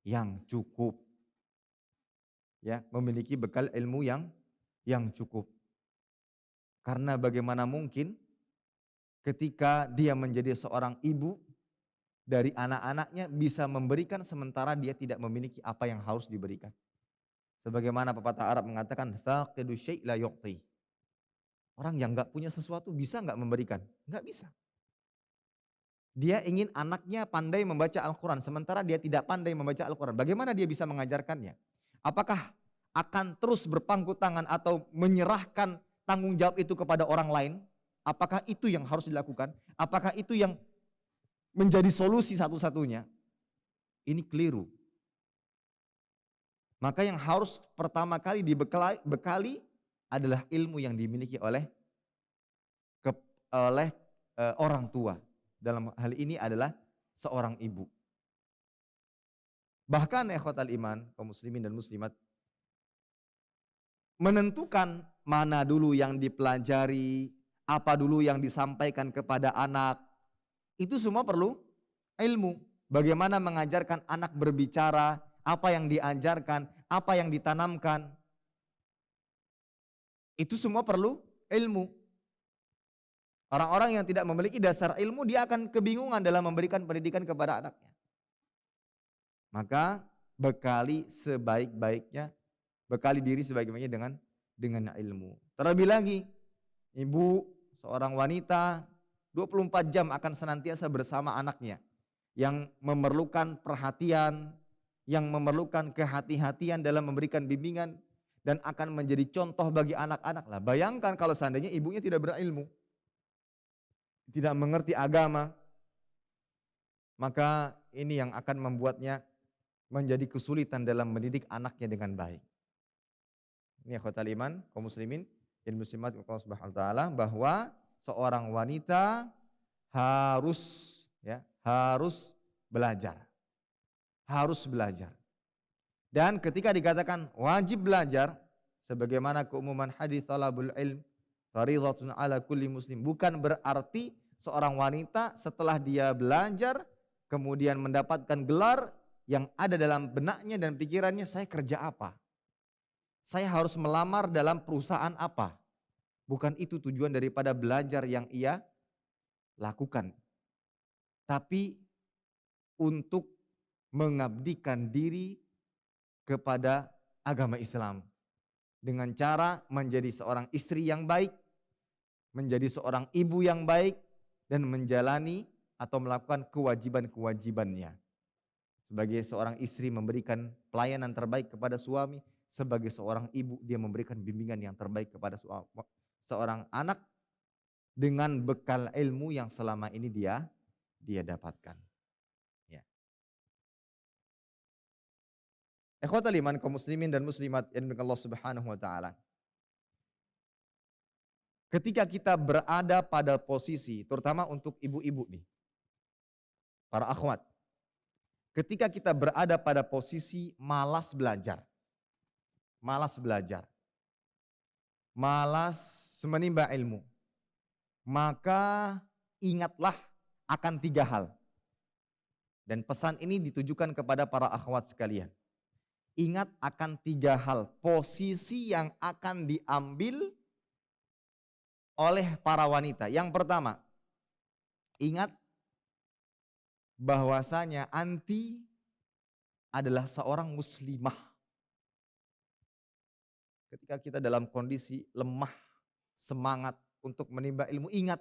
yang cukup. Ya, memiliki bekal ilmu yang cukup. Karena bagaimana mungkin ketika dia menjadi seorang ibu dari anak-anaknya bisa memberikan sementara dia tidak memiliki apa yang harus diberikan. Sebagaimana pepatah Arab mengatakan, faqidu syai' la yu'ti. Orang yang nggak punya sesuatu bisa nggak memberikan? Nggak bisa. Dia ingin anaknya pandai membaca Al-Quran, sementara dia tidak pandai membaca Al-Quran. Bagaimana dia bisa mengajarkannya? Apakah akan terus berpangku tangan atau menyerahkan tanggung jawab itu kepada orang lain? Apakah itu yang harus dilakukan? Apakah itu yang menjadi solusi satu-satunya? Ini keliru. Maka yang harus pertama kali dibekali adalah ilmu yang dimiliki oleh orang tua. Dalam hal ini adalah seorang ibu. Bahkan ikhwatal iman, kaum muslimin dan muslimat, menentukan mana dulu yang dipelajari, apa dulu yang disampaikan kepada anak, itu semua perlu ilmu. Bagaimana mengajarkan anak berbicara, apa yang diajarkan, apa yang ditanamkan, itu semua perlu ilmu. Orang-orang yang tidak memiliki dasar ilmu, dia akan kebingungan dalam memberikan pendidikan kepada anaknya. Maka bekali sebaik-baiknya, bekali diri sebaik-baiknya dengan ilmu. Terlebih lagi, ibu, seorang wanita 24 jam akan senantiasa bersama anaknya yang memerlukan perhatian, yang memerlukan kehati-hatian dalam memberikan bimbingan dan akan menjadi contoh bagi anak-anak. Lah, bayangkan kalau seandainya ibunya tidak berilmu, tidak mengerti agama, maka ini yang akan membuatnya menjadi kesulitan dalam mendidik anaknya dengan baik. Ini akhwatal iman, kaum muslimin dan muslimat Allah Subhanahu wa taala, bahwa seorang wanita harus belajar. Harus belajar. Dan ketika dikatakan wajib belajar, sebagaimana keumuman hadis talabul ilm fardhatun ala kulli muslim, bukan berarti seorang wanita setelah dia belajar kemudian mendapatkan gelar, yang ada dalam benaknya dan pikirannya, saya kerja apa? Saya harus melamar dalam perusahaan apa? Bukan itu tujuan daripada belajar yang ia lakukan. Tapi untuk mengabdikan diri kepada agama Islam dengan cara menjadi seorang istri yang baik, menjadi seorang ibu yang baik, dan menjalani atau melakukan kewajiban-kewajibannya. Sebagai seorang istri memberikan pelayanan terbaik kepada suami, sebagai seorang ibu dia memberikan bimbingan yang terbaik kepada seorang anak dengan bekal ilmu yang selama ini dia dapatkan. Ya. Ikhwatal iman, kaum muslimin dan muslimat yang Allah Subhanahu wa taala. Ketika kita berada pada posisi, terutama untuk ibu-ibu nih, para akhwat, ketika kita berada pada posisi malas belajar, malas menimba ilmu, maka ingatlah akan 3 hal. Dan pesan ini ditujukan kepada para akhwat sekalian. Ingat akan 3 hal, posisi yang akan diambil oleh para wanita. Yang pertama, ingat bahwasanya anti adalah seorang muslimah. Ketika kita dalam kondisi lemah, semangat untuk menimba ilmu, ingat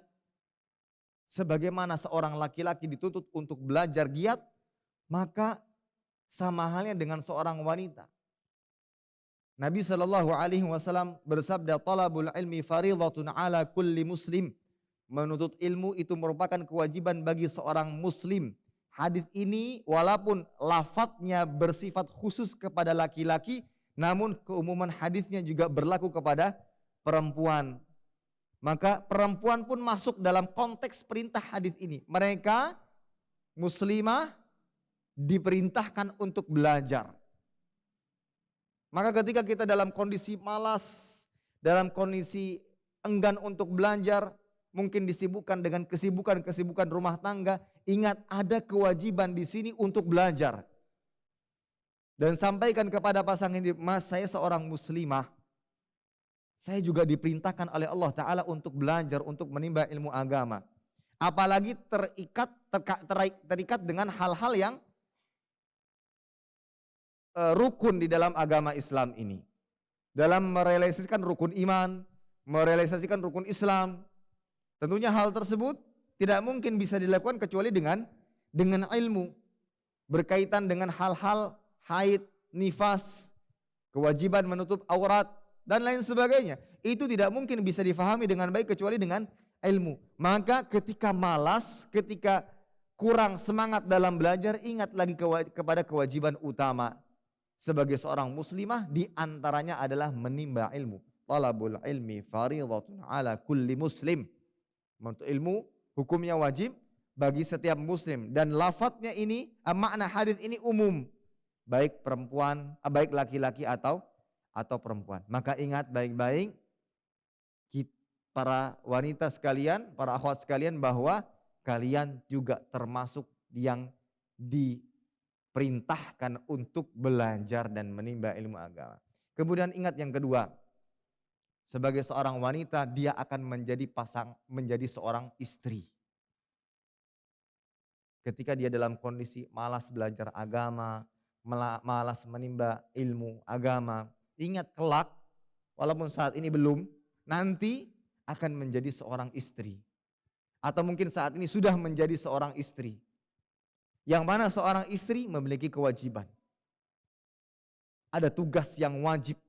sebagaimana seorang laki-laki dituntut untuk belajar giat, maka sama halnya dengan seorang wanita. Nabi SAW bersabda, talabul ilmi fardhatun ala kulli muslim. Menuntut ilmu itu merupakan kewajiban bagi seorang muslim. Hadis ini walaupun lafadznya bersifat khusus kepada laki-laki, namun keumuman hadisnya juga berlaku kepada perempuan. Maka perempuan pun masuk dalam konteks perintah hadis ini. Mereka muslimah diperintahkan untuk belajar. Maka ketika kita dalam kondisi malas, dalam kondisi enggan untuk belajar, mungkin disibukkan dengan kesibukan-kesibukan rumah tangga, ingat ada kewajiban di sini untuk belajar. Dan sampaikan kepada pasangan ini, mas, saya seorang muslimah, saya juga diperintahkan oleh Allah Ta'ala untuk belajar, untuk menimba ilmu agama. Apalagi terikat dengan hal-hal yang rukun di dalam agama Islam ini. Dalam merealisasikan rukun iman, merealisasikan rukun Islam. Tentunya hal tersebut tidak mungkin bisa dilakukan kecuali dengan ilmu. Berkaitan dengan hal-hal haid, nifas, kewajiban menutup aurat, dan lain sebagainya. Itu tidak mungkin bisa difahami dengan baik kecuali dengan ilmu. Maka ketika malas, ketika kurang semangat dalam belajar, ingat lagi kepada kewajiban utama sebagai seorang muslimah, di antaranya adalah menimba ilmu. Talabul ilmi fardhatun ala kulli muslim. Menuntut ilmu hukumnya wajib bagi setiap muslim, dan lafadznya ini, makna hadis ini umum, baik perempuan, baik laki-laki atau perempuan. Maka ingat baik-baik para wanita sekalian, para akhwat sekalian, bahwa kalian juga termasuk yang diperintahkan untuk belajar dan menimba ilmu agama. Kemudian ingat yang kedua, sebagai seorang wanita dia akan menjadi seorang istri. Ketika dia dalam kondisi malas belajar agama, malas menimba ilmu agama, ingat kelak, walaupun saat ini belum, nanti akan menjadi seorang istri. Atau mungkin saat ini sudah menjadi seorang istri. Yang mana seorang istri memiliki kewajiban. Ada tugas yang wajib.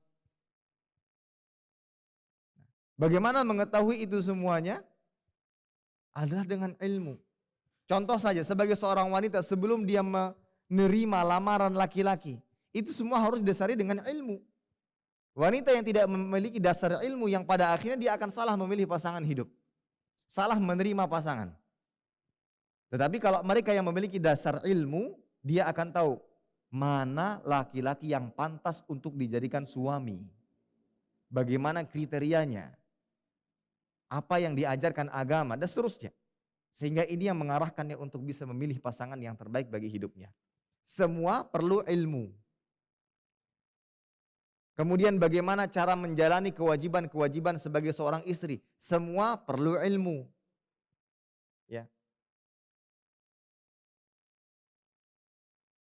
Bagaimana mengetahui itu semuanya? Adalah dengan ilmu. Contoh saja, sebagai seorang wanita sebelum dia menerima lamaran laki-laki, itu semua harus didasari dengan ilmu. Wanita yang tidak memiliki dasar ilmu, yang pada akhirnya dia akan salah memilih pasangan hidup. Salah menerima pasangan. Tetapi kalau mereka yang memiliki dasar ilmu, dia akan tahu mana laki-laki yang pantas untuk dijadikan suami. Bagaimana kriterianya. Apa yang diajarkan agama dan seterusnya. Sehingga ini yang mengarahkannya untuk bisa memilih pasangan yang terbaik bagi hidupnya. Semua perlu ilmu. Kemudian bagaimana cara menjalani kewajiban-kewajiban sebagai seorang istri. Semua perlu ilmu. Ya.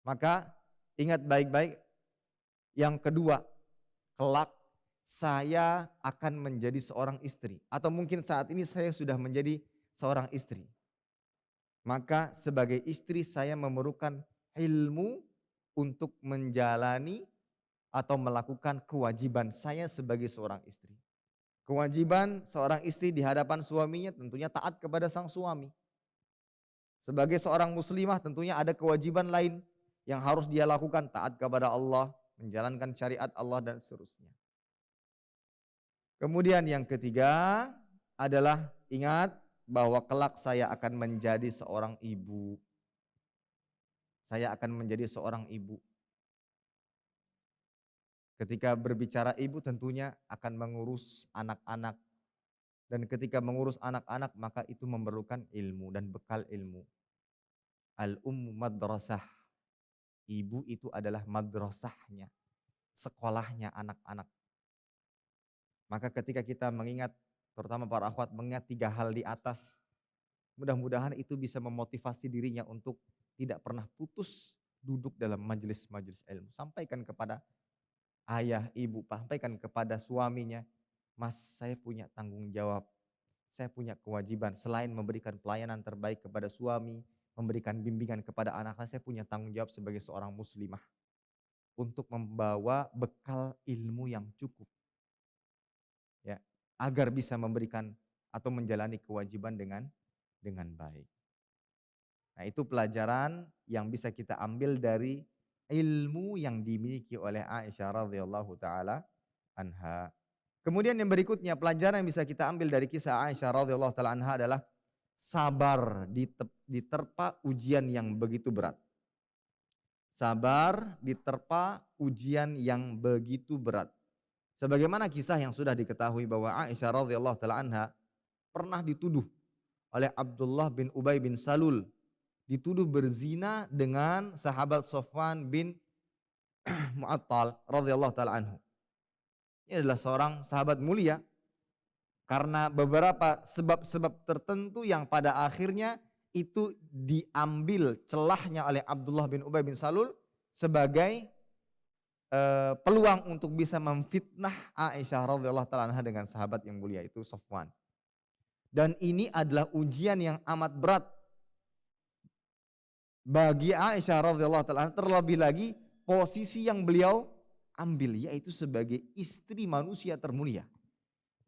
Maka ingat baik-baik. Yang kedua, kelak saya akan menjadi seorang istri. Atau mungkin saat ini saya sudah menjadi seorang istri. Maka sebagai istri saya memerlukan ilmu untuk menjalani atau melakukan kewajiban saya sebagai seorang istri. Kewajiban seorang istri di hadapan suaminya tentunya taat kepada sang suami. Sebagai seorang muslimah tentunya ada kewajiban lain yang harus dia lakukan, taat kepada Allah, menjalankan syariat Allah dan seterusnya. Kemudian yang ketiga adalah ingat bahwa kelak saya akan menjadi seorang ibu. Saya akan menjadi seorang ibu. Ketika berbicara ibu tentunya akan mengurus anak-anak. Dan ketika mengurus anak-anak maka itu memerlukan ilmu dan bekal ilmu. Al-ummu madrasah. Ibu itu adalah madrasahnya, sekolahnya anak-anak. Maka ketika kita mengingat, terutama para akhwat mengingat 3 hal di atas, mudah-mudahan itu bisa memotivasi dirinya untuk tidak pernah putus duduk dalam majelis-majelis ilmu. Sampaikan kepada ayah, ibu, sampaikan kepada suaminya, Mas, saya punya tanggung jawab, saya punya kewajiban. Selain memberikan pelayanan terbaik kepada suami, memberikan bimbingan kepada anak, saya punya tanggung jawab sebagai seorang muslimah untuk membawa bekal ilmu yang cukup, ya, agar bisa memberikan atau menjalani kewajiban dengan baik. Nah, itu pelajaran yang bisa kita ambil dari ilmu yang dimiliki oleh Aisyah radhiyallahu taala anha. Kemudian yang berikutnya, pelajaran yang bisa kita ambil dari kisah Aisyah radhiyallahu taala anha adalah sabar diterpa ujian yang begitu berat. Sabar diterpa ujian yang begitu berat. Sebagaimana kisah yang sudah diketahui bahwa Aisyah radhiyallahu taala anha pernah dituduh oleh Abdullah bin Ubay bin Salul, dituduh berzina dengan sahabat Sofwan bin Mu'attal radhiyallahu taala anhu. Ini adalah seorang sahabat mulia. Karena beberapa sebab-sebab tertentu yang pada akhirnya itu diambil celahnya oleh Abdullah bin Ubay bin Salul sebagai peluang untuk bisa memfitnah Aisyah radhiyallahu taala anha dengan sahabat yang mulia itu Safwan. Dan ini adalah ujian yang amat berat bagi Aisyah radhiyallahu taala anha, terlebih lagi posisi yang beliau ambil, yaitu sebagai istri manusia termulia,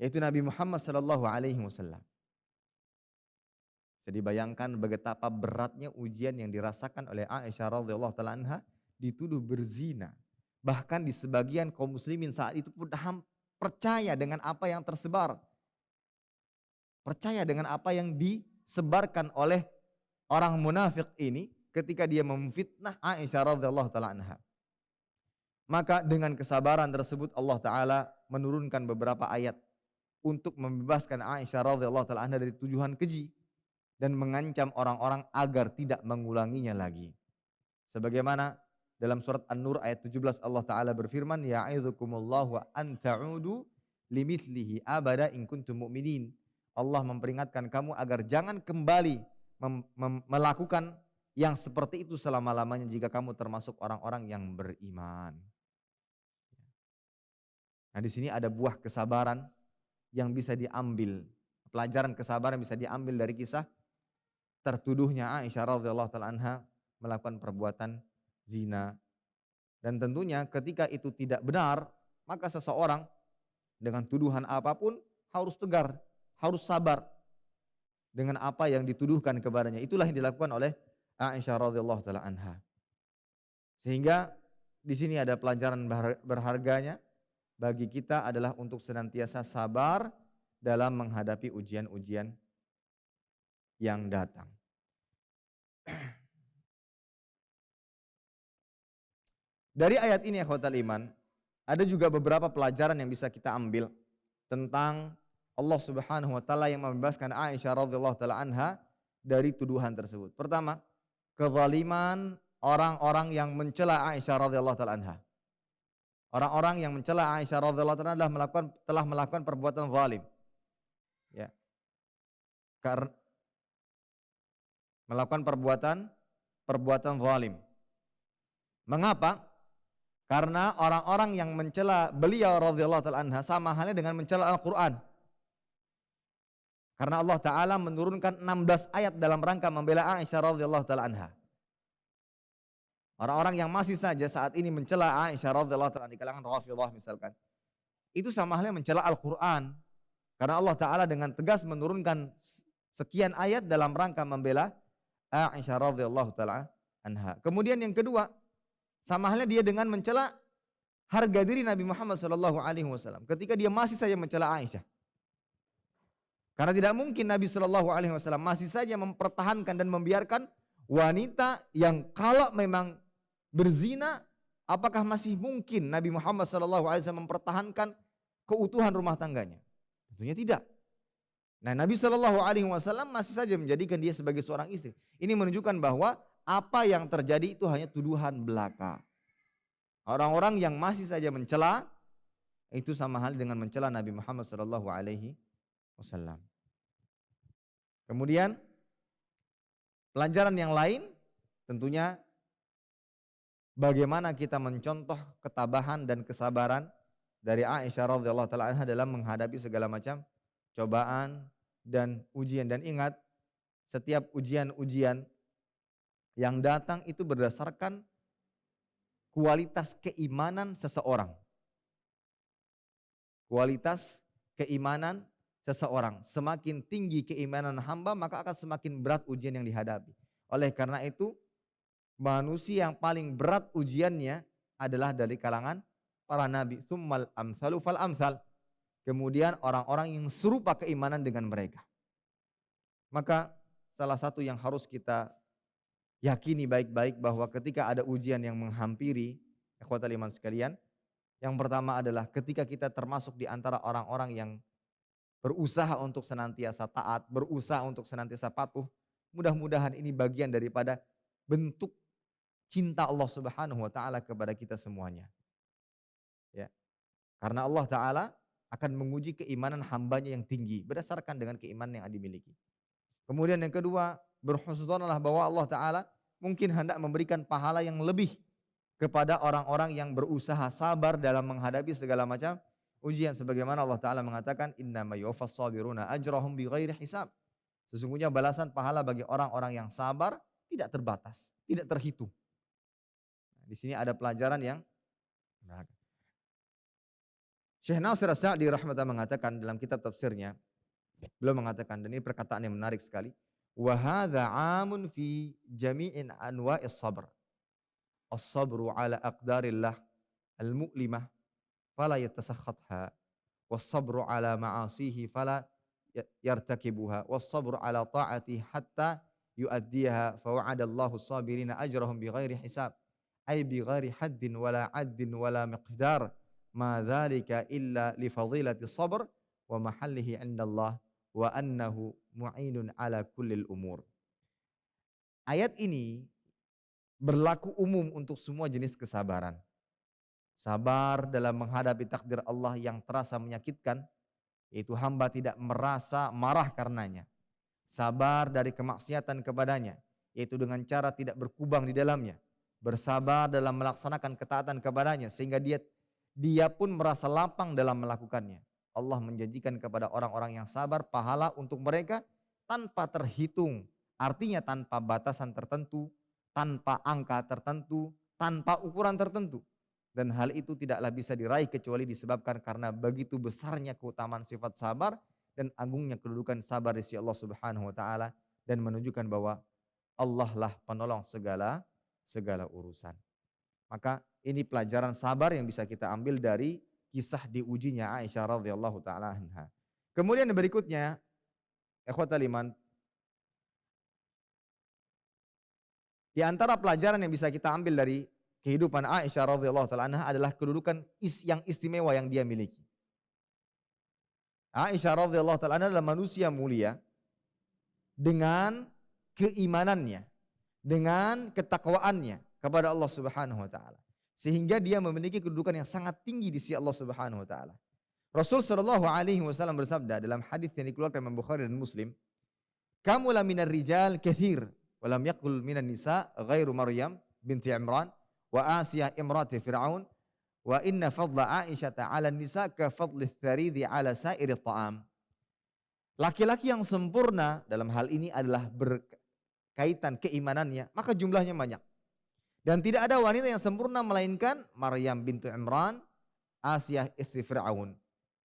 yaitu Nabi Muhammad sallallahu alaihi wasallam. Bisa dibayangkan betapa beratnya ujian yang dirasakan oleh Aisyah radhiyallahu taala anha, dituduh berzina. Bahkan di sebagian kaum muslimin saat itu pun percaya dengan apa yang tersebar. Percaya dengan apa yang disebarkan oleh orang munafik ini ketika dia memfitnah Aisyah radhiyallahu taala anha. Maka dengan kesabaran tersebut Allah taala menurunkan beberapa ayat untuk membebaskan Aisyah radhiyallahu taala anha dari tuduhan keji dan mengancam orang-orang agar tidak mengulanginya lagi. Sebagaimana dalam surat An-Nur ayat 17 Allah taala berfirman, ya'idzukumullahu an ta'udu limithlihi abada in kuntum mu'minin. Allah memperingatkan kamu agar jangan kembali melakukan yang seperti itu selama-lamanya jika kamu termasuk orang-orang yang beriman. Nah, di sini ada buah kesabaran yang bisa diambil. Pelajaran kesabaran bisa diambil dari kisah tertuduhnya Aisyah radhiyallahu taala anha melakukan perbuatan zina. Dan tentunya ketika itu tidak benar, maka seseorang dengan tuduhan apapun harus tegar, harus sabar dengan apa yang dituduhkan kepadanya. Itulah yang dilakukan oleh Aisyah radhiyallahu taala anha. Sehingga di sini ada pelajaran berharganya bagi kita adalah untuk senantiasa sabar dalam menghadapi ujian-ujian yang datang. Dari ayat ini ikhwatal iman, ada juga beberapa pelajaran yang bisa kita ambil tentang Allah Subhanahu wa taala yang membebaskan Aisyah radhiyallahu taala anha dari tuduhan tersebut. Pertama, kezaliman orang-orang yang mencela Aisyah radhiyallahu taala anha. Orang-orang yang mencela Aisyah radhiyallahu taala anha telah melakukan perbuatan zalim. Ya. Karena melakukan perbuatan zalim. Mengapa? Karena orang-orang yang mencela beliau radhiyallahu taala anha sama halnya dengan mencela Al-Qur'an. Karena Allah taala menurunkan 16 ayat dalam rangka membela Aisyah radhiyallahu taala anha. Orang-orang yang masih saja saat ini mencela Aisyah radhiyallahu taala di kalangan Rafidhah misalkan, itu sama halnya mencela Al-Qur'an. Karena Allah taala dengan tegas menurunkan sekian ayat dalam rangka membela Aisyah radhiyallahu taala anha. Kemudian yang kedua, sama halnya dia dengan mencela harga diri Nabi Muhammad SAW ketika dia masih saja mencela Aisyah. Karena tidak mungkin Nabi SAW masih saja mempertahankan dan membiarkan wanita yang kalau memang berzina, apakah masih mungkin Nabi Muhammad SAW mempertahankan keutuhan rumah tangganya? Tentunya tidak. Nah, Nabi SAW masih saja menjadikan dia sebagai seorang istri. Ini menunjukkan bahwa apa yang terjadi itu hanya tuduhan belaka. Orang-orang yang masih saja mencela itu sama hal dengan mencela Nabi Muhammad SAW. Kemudian pelajaran yang lain tentunya bagaimana kita mencontoh ketabahan dan kesabaran dari Aisyah radhiyallahu taala anha dalam menghadapi segala macam cobaan dan ujian. Dan ingat, setiap ujian-ujian yang datang itu berdasarkan kualitas keimanan seseorang. Kualitas keimanan seseorang. Semakin tinggi keimanan hamba, maka akan semakin berat ujian yang dihadapi. Oleh karena itu, manusia yang paling berat ujiannya adalah dari kalangan para nabi. Tsummal amsalu fal amsal. Kemudian orang-orang yang serupa keimanan dengan mereka. Maka salah satu yang harus kita yakini baik-baik bahwa ketika ada ujian yang menghampiri, ikhwatal iman sekalian, yang pertama adalah ketika kita termasuk di antara orang-orang yang berusaha untuk senantiasa taat, berusaha untuk senantiasa patuh, mudah-mudahan ini bagian daripada bentuk cinta Allah Subhanahu wa taala kepada kita semuanya. Ya. Karena Allah taala akan menguji keimanan hambanya yang tinggi berdasarkan dengan keimanan yang dimiliki. Kemudian yang kedua, berhusnudzonlah bahwa Allah Ta'ala mungkin hendak memberikan pahala yang lebih kepada orang-orang yang berusaha sabar dalam menghadapi segala macam ujian. Sebagaimana Allah Ta'ala mengatakan, innama yuwaffas sabiruna ajrahum bighairi hisab. Sesungguhnya balasan pahala bagi orang-orang yang sabar tidak terbatas, tidak terhitung. Nah, di sini ada pelajaran yang Syekh Nasir As-Sa'di rahmatullah mengatakan dalam kitab tafsirnya, beliau mengatakan, dan ini perkataan yang menarik sekali, wa hadza 'amun fi jami'in anwa'is sabr. As-sabru 'ala aqdarillah al-mu'limah fala yatasakhatha, was-sabru 'ala ma'asihi fala yartakibuha, was-sabru 'ala ta'ati hatta yu'addiha, fa wa'adallahu as-sabirina ajrahum bighairi hisab, ay bighairi haddin wala 'addin wala miqdar, ma dzalika illa li fadilati sabr wa mahallihi 'indallah wa annahu mu'inun 'ala kullil umur. Ayat ini berlaku umum untuk semua jenis kesabaran. Sabar dalam menghadapi takdir Allah yang terasa menyakitkan, yaitu hamba tidak merasa marah karenanya. Sabar dari kemaksiatan kepadanya, yaitu dengan cara tidak berkubang di dalamnya. Bersabar dalam melaksanakan ketaatan kepadanya, sehingga dia pun merasa lapang dalam melakukannya. Allah menjanjikan kepada orang-orang yang sabar pahala untuk mereka tanpa terhitung. Artinya tanpa batasan tertentu, tanpa angka tertentu, tanpa ukuran tertentu. Dan hal itu tidaklah bisa diraih kecuali disebabkan karena begitu besarnya keutamaan sifat sabar dan agungnya kedudukan sabar di sisi Allah Subhanahu wa taala, dan menunjukkan bahwa Allah lah penolong segala urusan. Maka ini pelajaran sabar yang bisa kita ambil dari kisah diujinya Aisyah radhiyallahu taala anha. Kemudian yang berikutnya, ikhwatal iman, di antara pelajaran yang bisa kita ambil dari kehidupan Aisyah radhiyallahu taala anha adalah kedudukan yang istimewa yang dia miliki. Aisyah radhiyallahu taala anha adalah manusia mulia dengan keimanannya, dengan ketakwaannya kepada Allah Subhanahu wa taala, sehingga dia memiliki kedudukan yang sangat tinggi di sisi Allah Subhanahu wa taala. Rasul sallallahu alaihi wasallam bersabda dalam hadis yang dikeluarkan Imam Bukhari dan Muslim, "Kamula minar rijal katsir, wa lam yaqul minan nisa ghairu Maryam binti Imran wa Asiyah imrati Fir'aun, wa inna fadla Aisyata 'ala nisa ka fadli tsaridi 'ala sairi ta'am." Laki-laki yang sempurna dalam hal ini adalah berkaitan keimanannya, maka jumlahnya banyak. Dan tidak ada wanita yang sempurna melainkan Maryam bintu Imran, Asiyah istri Fir'aun.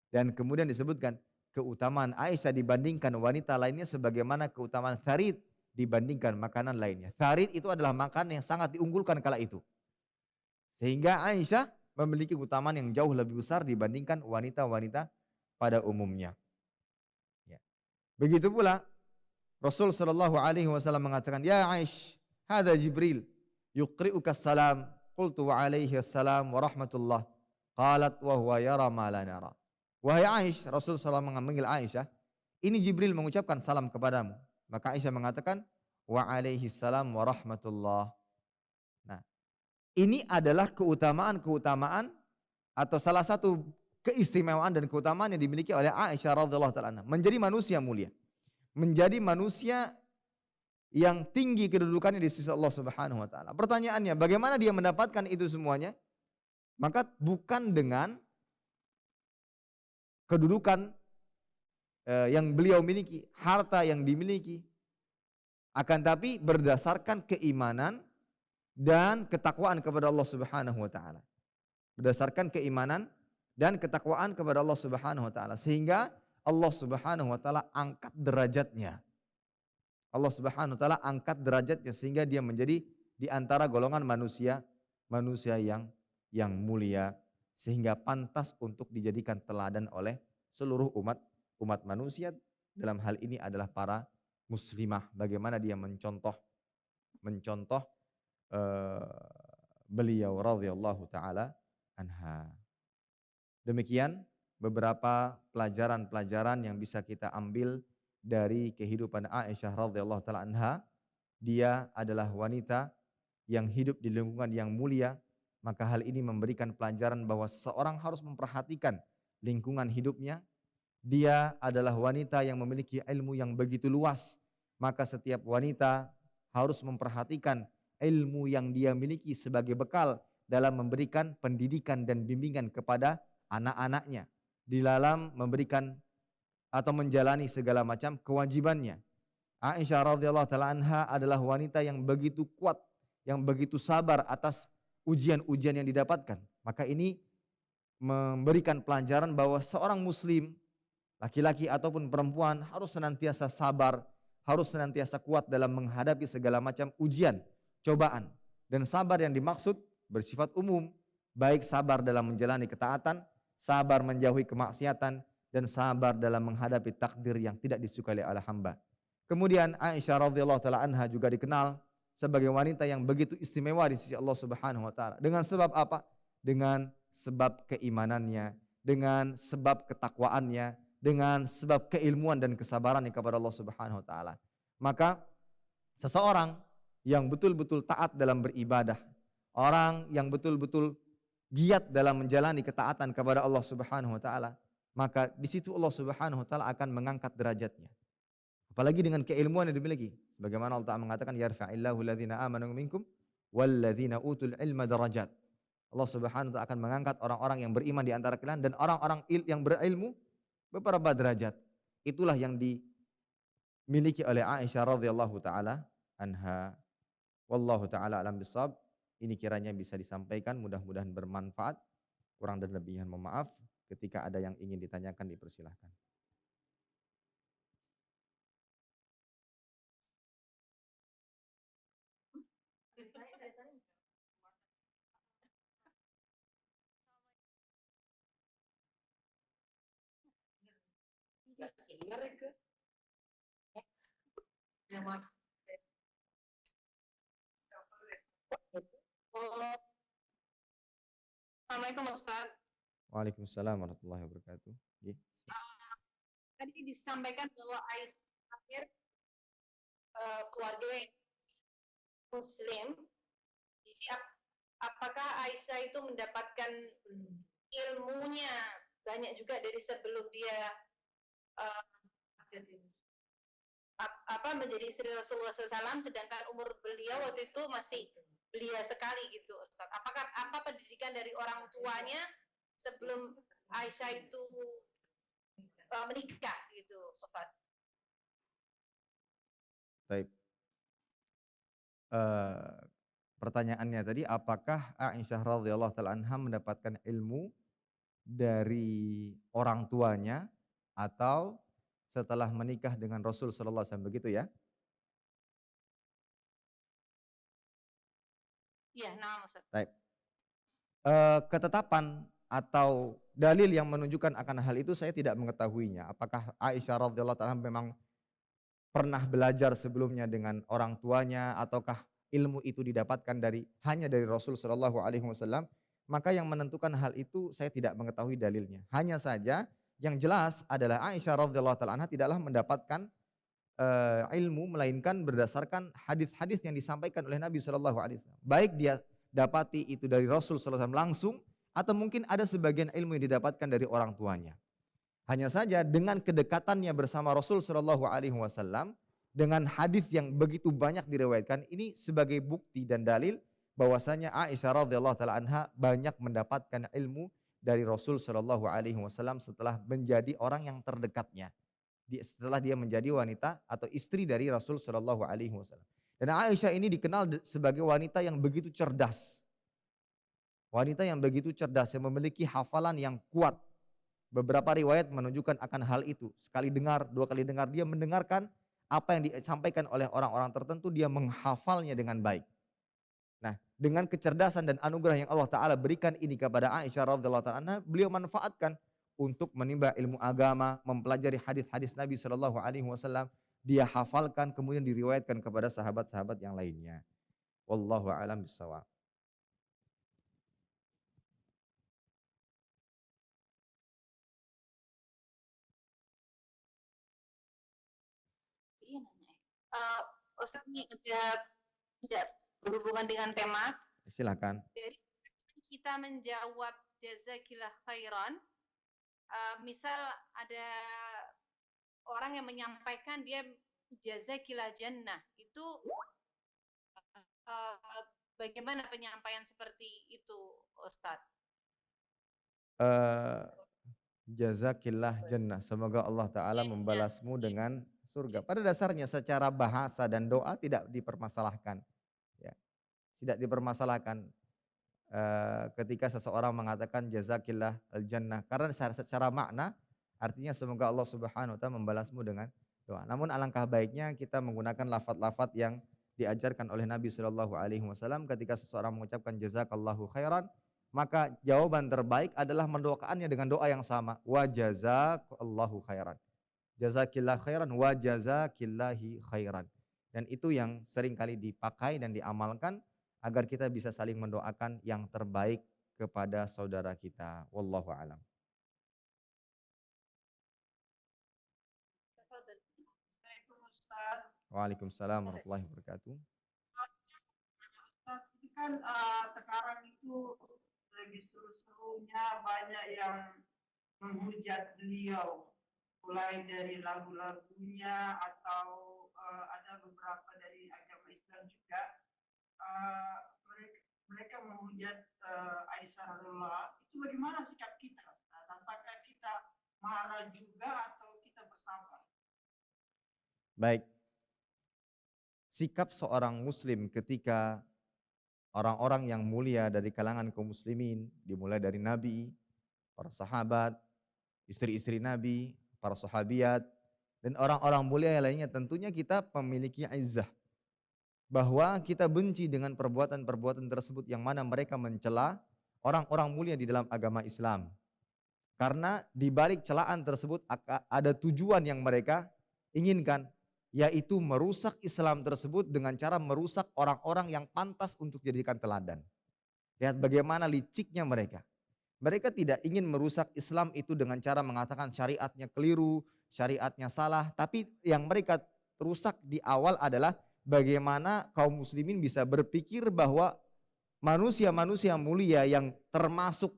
Dan kemudian disebutkan keutamaan Aisyah dibandingkan wanita lainnya sebagaimana keutamaan tharid dibandingkan makanan lainnya. Tharid itu adalah makanan yang sangat diunggulkan kala itu. Sehingga Aisyah memiliki keutamaan yang jauh lebih besar dibandingkan wanita-wanita pada umumnya. Ya. Begitu pula Rasul sallallahu alaihi wasallam mengatakan, "Ya Aish, hadza Jibril yuqri'uka salam." Qultu wa alaihi assalam wa rahmatullah. Qalat wa huwa yara ma la nara. Wahai Aish, Rasul sallallahu alaihi wasallam memanggil Aisyah, ini Jibril mengucapkan salam kepadamu. Maka Aisyah mengatakan, wa alaihi salam wa rahmatullah. Nah, ini adalah keutamaan-keutamaan atau salah satu keistimewaan dan keutamaan yang dimiliki oleh Aisyah radhiyallahu taala anha, menjadi manusia mulia, menjadi manusia yang tinggi kedudukannya di sisi Allah Subhanahu wa taala. Pertanyaannya, bagaimana dia mendapatkan itu semuanya? Maka bukan dengan kedudukan yang beliau miliki, harta yang dimiliki, akan tapi berdasarkan keimanan dan ketakwaan kepada Allah Subhanahu wa taala. Berdasarkan keimanan dan ketakwaan kepada Allah Subhanahu wa taala, sehingga Allah Subhanahu wa taala angkat derajatnya. Allah Subhanahu wa taala angkat derajatnya sehingga dia menjadi di antara golongan manusia yang mulia, sehingga pantas untuk dijadikan teladan oleh seluruh umat manusia. Dalam hal ini adalah para muslimah, bagaimana dia mencontoh beliau radhiyallahu taala anha. Demikian beberapa pelajaran-pelajaran yang bisa kita ambil dari kehidupan Aisyah radhiyallahu taala anha. Dia adalah wanita yang hidup di lingkungan yang mulia, maka hal ini memberikan pelajaran bahwa seseorang harus memperhatikan lingkungan hidupnya. Dia adalah wanita yang memiliki ilmu yang begitu luas. Maka setiap wanita harus memperhatikan ilmu yang dia miliki sebagai bekal dalam memberikan pendidikan dan bimbingan kepada anak-anaknya, di dalam memberikan atau menjalani segala macam kewajibannya. Aisyah radhiyallahu taala anha adalah wanita yang begitu kuat, yang begitu sabar atas ujian-ujian yang didapatkan. Maka ini memberikan pelajaran bahwa seorang muslim, laki-laki ataupun perempuan, harus senantiasa sabar, harus senantiasa kuat dalam menghadapi segala macam ujian, cobaan. Dan sabar yang dimaksud bersifat umum, baik sabar dalam menjalani ketaatan, sabar menjauhi kemaksiatan, dan sabar dalam menghadapi takdir yang tidak disukai oleh hamba. Kemudian Aisyah radhiyallahu taala anha juga dikenal sebagai wanita yang begitu istimewa di sisi Allah Subhanahu wa taala. Dengan sebab apa? Dengan sebab keimanannya, dengan sebab ketakwaannya, dengan sebab keilmuan dan kesabarannya kepada Allah Subhanahu wa taala. Maka seseorang yang betul-betul taat dalam beribadah, orang yang betul-betul giat dalam menjalani ketaatan kepada Allah Subhanahu wa taala, maka di situ Allah Subhanahu wa taala akan mengangkat derajatnya. Apalagi dengan keilmuan yang dimiliki. Sebagaimana Allah Ta'ala mengatakan, yarfa'illahu alladhina amanu minkum walladhina utul ilma darajat. Allah Subhanahu wa taala akan mengangkat orang-orang yang beriman di antara kalian dan orang-orang yang berilmu beberapa derajat. Itulah yang dimiliki oleh Aisyah radhiyallahu taala anha. Wallahu taala alam bisawab. Ini kiranya bisa disampaikan, mudah-mudahan bermanfaat. Kurang dan lebihnya mohon maaf. Ketika ada yang ingin ditanyakan, dipersilahkan. Assalamualaikum Ustaz. Waalaikumsalam warahmatullahi wabarakatuh. Tadi disampaikan bahwa akhir keluarga Muslim. Jadi apakah Aisyah itu mendapatkan ilmunya banyak juga dari sebelum dia menjadi istri Rasulullah SAW, sedangkan umur beliau waktu itu masih belia sekali gitu, Ustaz. Apa pendidikan dari orang tuanya sebelum Aisyah itu menikah gitu, Ustaz? Baik. Pertanyaannya tadi, apakah Aisyah radhiyallahu taala anha mendapatkan ilmu dari orang tuanya atau setelah menikah dengan Rasul sallallahu alaihi wasallam, begitu ya? Iya, nah, Ustaz. Baik. Ketetapan atau dalil yang menunjukkan akan hal itu saya tidak mengetahuinya. Apakah Aisyah radhiyallahu taala memang pernah belajar sebelumnya dengan orang tuanya ataukah ilmu itu didapatkan hanya dari Rasul sallallahu alaihi wasallam? Maka yang menentukan hal itu saya tidak mengetahui dalilnya. Hanya saja yang jelas adalah Aisyah radhiyallahu taala anha tidaklah mendapatkan ilmu melainkan berdasarkan hadis-hadis yang disampaikan oleh Nabi sallallahu alaihi wasallam. Baik dia dapati itu dari Rasul sallallahu alaihi wasallam langsung atau mungkin ada sebagian ilmu yang didapatkan dari orang tuanya. Hanya saja dengan kedekatannya bersama Rasul sallallahu alaihi wasallam, dengan hadis yang begitu banyak diriwayatkan, ini sebagai bukti dan dalil bahwasanya Aisyah radhiyallahu taala anha banyak mendapatkan ilmu dari Rasul sallallahu alaihi wasallam setelah menjadi orang yang terdekatnya. Setelah dia menjadi wanita atau istri dari Rasul sallallahu alaihi wasallam. Dan Aisyah ini dikenal sebagai wanita yang begitu cerdas. Wanita yang begitu cerdas, yang memiliki hafalan yang kuat. Beberapa riwayat menunjukkan akan hal itu. Sekali dengar, dua kali dengar, dia mendengarkan apa yang disampaikan oleh orang-orang tertentu, dia menghafalnya dengan baik. Nah, dengan kecerdasan dan anugerah yang Allah Ta'ala berikan ini kepada Aisyah radhiyallahu ta'ala, beliau manfaatkan untuk menimba ilmu agama, mempelajari hadis-hadis Nabi Shallallahu Alaihi Wasallam, dia hafalkan, kemudian diriwayatkan kepada sahabat-sahabat yang lainnya. Wallahu a'lam bishawab. Ustaz, ini tidak berhubungan dengan tema. Silakan. Dari kita menjawab jazakillah khairan, misal ada orang yang menyampaikan dia jazakillah jannah, itu bagaimana penyampaian seperti itu, Ustadz? Jazakillah jannah. Semoga Allah Ta'ala Jannah. membalasmu dengan surga. Pada dasarnya secara bahasa dan doa tidak dipermasalahkan. Ya, tidak dipermasalahkan ketika seseorang mengatakan jazakillah al-jannah. Karena secara makna artinya semoga Allah Subhanahu wa taala membalasmu dengan doa. Namun alangkah baiknya kita menggunakan lafaz-lafaz yang diajarkan oleh Nabi Shallallahu alaihi wasallam ketika seseorang mengucapkan jazakallahu khairan, maka jawaban terbaik adalah mendoakannya dengan doa yang sama, wa jazakallahu khairan. Jazakillah khairan wa jazakillahi khairan. Dan itu yang sering kali dipakai dan diamalkan agar kita bisa saling mendoakan yang terbaik kepada saudara kita. Wallahu a'lam. Assalamualaikum Ustaz. Waalaikumsalam warahmatullahi wabarakatuh. Ustaz, ini kan sekarang itu lagi seru-serunya banyak yang menghujat beliau, mulai dari lagu-lagunya atau ada beberapa dari agama Islam juga. Mereka menghujat Aisyah radhiyallahu. Itu bagaimana sikap kita? Apakah kita marah juga atau kita bersabar? Baik. Sikap seorang muslim ketika orang-orang yang mulia dari kalangan kaum muslimin, dimulai dari Nabi, para sahabat, istri-istri Nabi, para sahabiat, dan orang-orang mulia yang lainnya, tentunya kita memiliki izzah. Bahwa kita benci dengan perbuatan-perbuatan tersebut yang mana mereka mencela orang-orang mulia di dalam agama Islam. Karena di balik celaan tersebut ada tujuan yang mereka inginkan, yaitu merusak Islam tersebut dengan cara merusak orang-orang yang pantas untuk dijadikan teladan. Lihat bagaimana liciknya mereka. Mereka tidak ingin merusak Islam itu dengan cara mengatakan syariatnya keliru, syariatnya salah, tapi yang mereka rusak di awal adalah bagaimana kaum muslimin bisa berpikir bahwa manusia-manusia mulia yang termasuk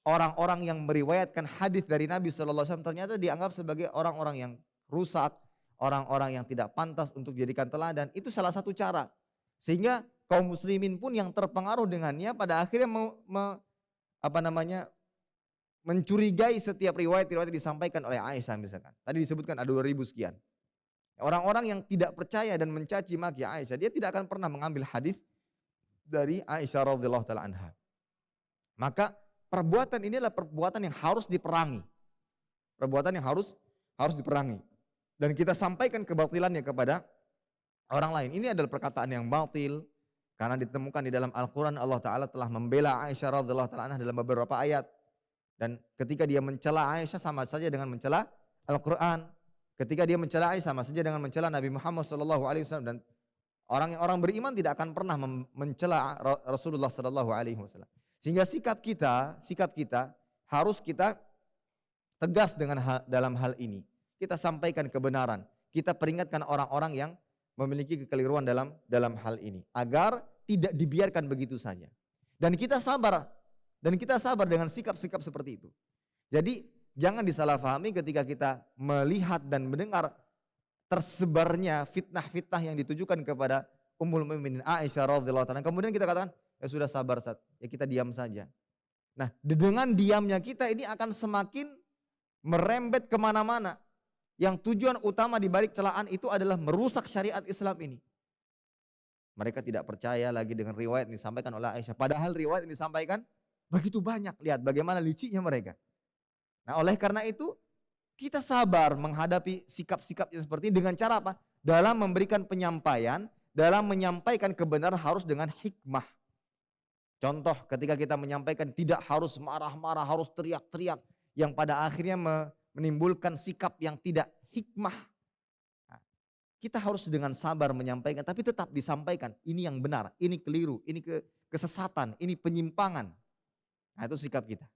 orang-orang yang meriwayatkan hadis dari Nabi SAW ternyata dianggap sebagai orang-orang yang rusak, orang-orang yang tidak pantas untuk dijadikan teladan. Itu salah satu cara. Sehingga kaum muslimin pun yang terpengaruh dengannya pada akhirnya mencurigai setiap riwayat-riwayat yang disampaikan oleh Aisyah misalkan. Tadi disebutkan ada 2000 sekian. Orang-orang yang tidak percaya dan mencaci maki Aisyah, dia tidak akan pernah mengambil hadis dari Aisyah radhiyallahu taala anha. Maka perbuatan ini adalah perbuatan yang harus diperangi. Perbuatan yang harus diperangi. Dan kita sampaikan kebatilannya kepada orang lain. Ini adalah perkataan yang batil karena ditemukan di dalam Al-Qur'an. Allah taala telah membela Aisyah radhiyallahu taala anha dalam beberapa ayat. Dan ketika dia mencela Aisyah sama saja dengan mencela Al-Qur'an. Ketika dia mencela Aisyah sama saja dengan mencela Nabi Muhammad SAW, dan orang beriman tidak akan pernah mencela Rasulullah SAW. Sehingga sikap kita harus kita tegas dalam hal ini. Kita sampaikan kebenaran, kita peringatkan orang-orang yang memiliki kekeliruan dalam hal ini agar tidak dibiarkan begitu saja. Dan kita sabar dengan sikap-sikap seperti itu. Jadi jangan disalahpahami ketika kita melihat dan mendengar tersebarnya fitnah-fitnah yang ditujukan kepada Ummul Mukminin Aisyah radhiyallahu taala. Kemudian kita katakan, ya sudah sabar Ustaz, ya kita diam saja. Nah, dengan diamnya kita ini akan semakin merembet kemana-mana. Yang tujuan utama di balik celaan itu adalah merusak syariat Islam ini. Mereka tidak percaya lagi dengan riwayat yang disampaikan oleh Aisyah. Padahal riwayat yang disampaikan begitu banyak. Lihat bagaimana liciknya mereka. Nah, oleh karena itu kita sabar menghadapi sikap-sikap yang seperti ini dengan cara apa? Dalam memberikan penyampaian, dalam menyampaikan kebenaran harus dengan hikmah. Contoh ketika kita menyampaikan tidak harus marah-marah, harus teriak-teriak yang pada akhirnya menimbulkan sikap yang tidak hikmah. Nah, kita harus dengan sabar menyampaikan, tapi tetap disampaikan ini yang benar, ini keliru, ini kesesatan, ini penyimpangan. Nah, itu sikap kita.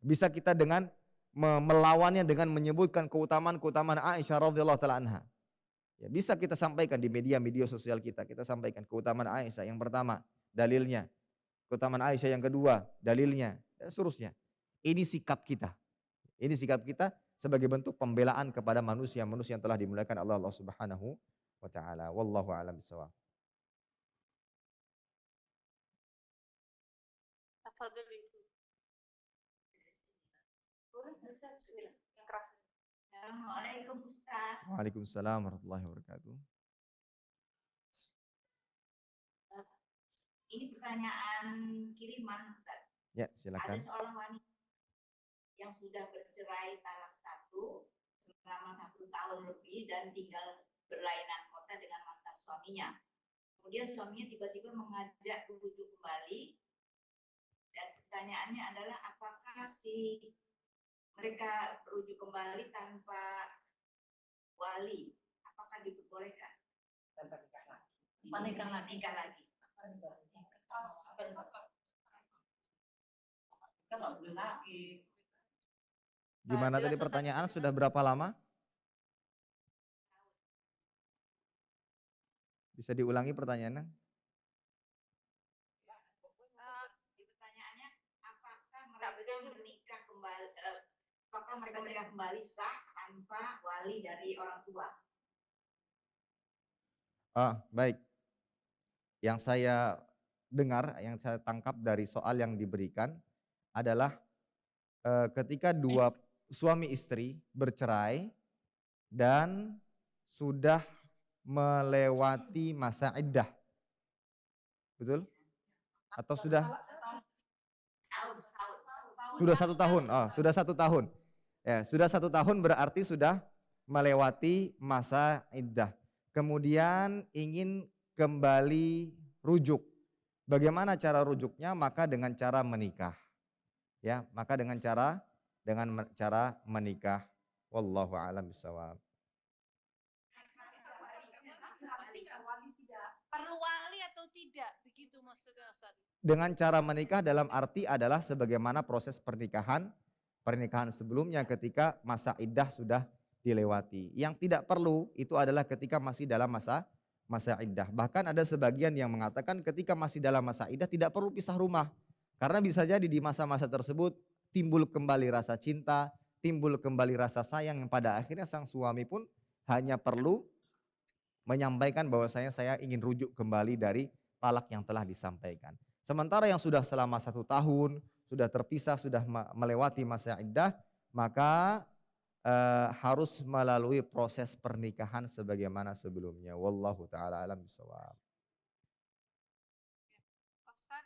Bisa kita dengan melawannya dengan menyebutkan keutamaan-keutamaan Aisyah radhiyallahu taala anha. Ya, bisa kita sampaikan di media sosial kita sampaikan keutamaan Aisyah yang pertama, dalilnya. Keutamaan Aisyah yang kedua, dalilnya, dan seterusnya. Ini sikap kita. Ini sikap kita sebagai bentuk pembelaan kepada manusia-manusia yang telah dimuliakan Allah Subhanahu wa taala. Wallahu a'lam bishawab. Tafadhol Ibu. Bismillah. Yang keras. Assalamualaikum Ustaz. Waalaikumsalam warahmatullahi wabarakatuh. Ini pertanyaan kiriman Ustaz. Ya, Ada silakan. seorang wanita yang sudah bercerai talak satu selama 1 tahun lebih dan tinggal berlainan kota dengan mantan suaminya. Kemudian suaminya tiba-tiba mengajak rujuk kembali dan pertanyaannya adalah apakah mereka rujuk kembali tanpa wali, apakah diperbolehkan? Nikah lagi. Gimana tadi Jelas, Ustaz. pertanyaan, sudah berapa lama? Bisa diulangi pertanyaannya? Pertanyaannya apakah mereka menikah kembali apakah mereka menikah kembali sah tanpa wali dari orang tua? Baik. Yang saya dengar, yang saya tangkap dari soal yang diberikan adalah ketika dua suami istri bercerai dan sudah melewati masa iddah. Betul? Atau sudah? Sudah 1 tahun. Sudah 1 tahun. Ya, sudah 1 tahun berarti sudah melewati masa iddah. Kemudian ingin kembali rujuk. Bagaimana cara rujuknya? Maka dengan cara menikah. Ya, maka dengan cara menikah. Wallahu a'lam bishawab. Perlu wali atau tidak? Begitu maksudnya Ustaz. Dengan cara menikah dalam arti adalah sebagaimana proses pernikahan sebelumnya ketika masa iddah sudah dilewati. Yang tidak perlu itu adalah ketika masih dalam masa iddah. Bahkan ada sebagian yang mengatakan ketika masih dalam masa iddah tidak perlu pisah rumah. Karena bisa jadi di masa-masa tersebut timbul kembali rasa cinta, timbul kembali rasa sayang yang pada akhirnya sang suami pun hanya perlu menyampaikan bahwasanya saya ingin rujuk kembali dari talak yang telah disampaikan. Sementara yang sudah selama 1 tahun, sudah terpisah, sudah melewati masa iddah, maka harus melalui proses pernikahan sebagaimana sebelumnya. Wallahu ta'ala alam bishawab. Ustaz,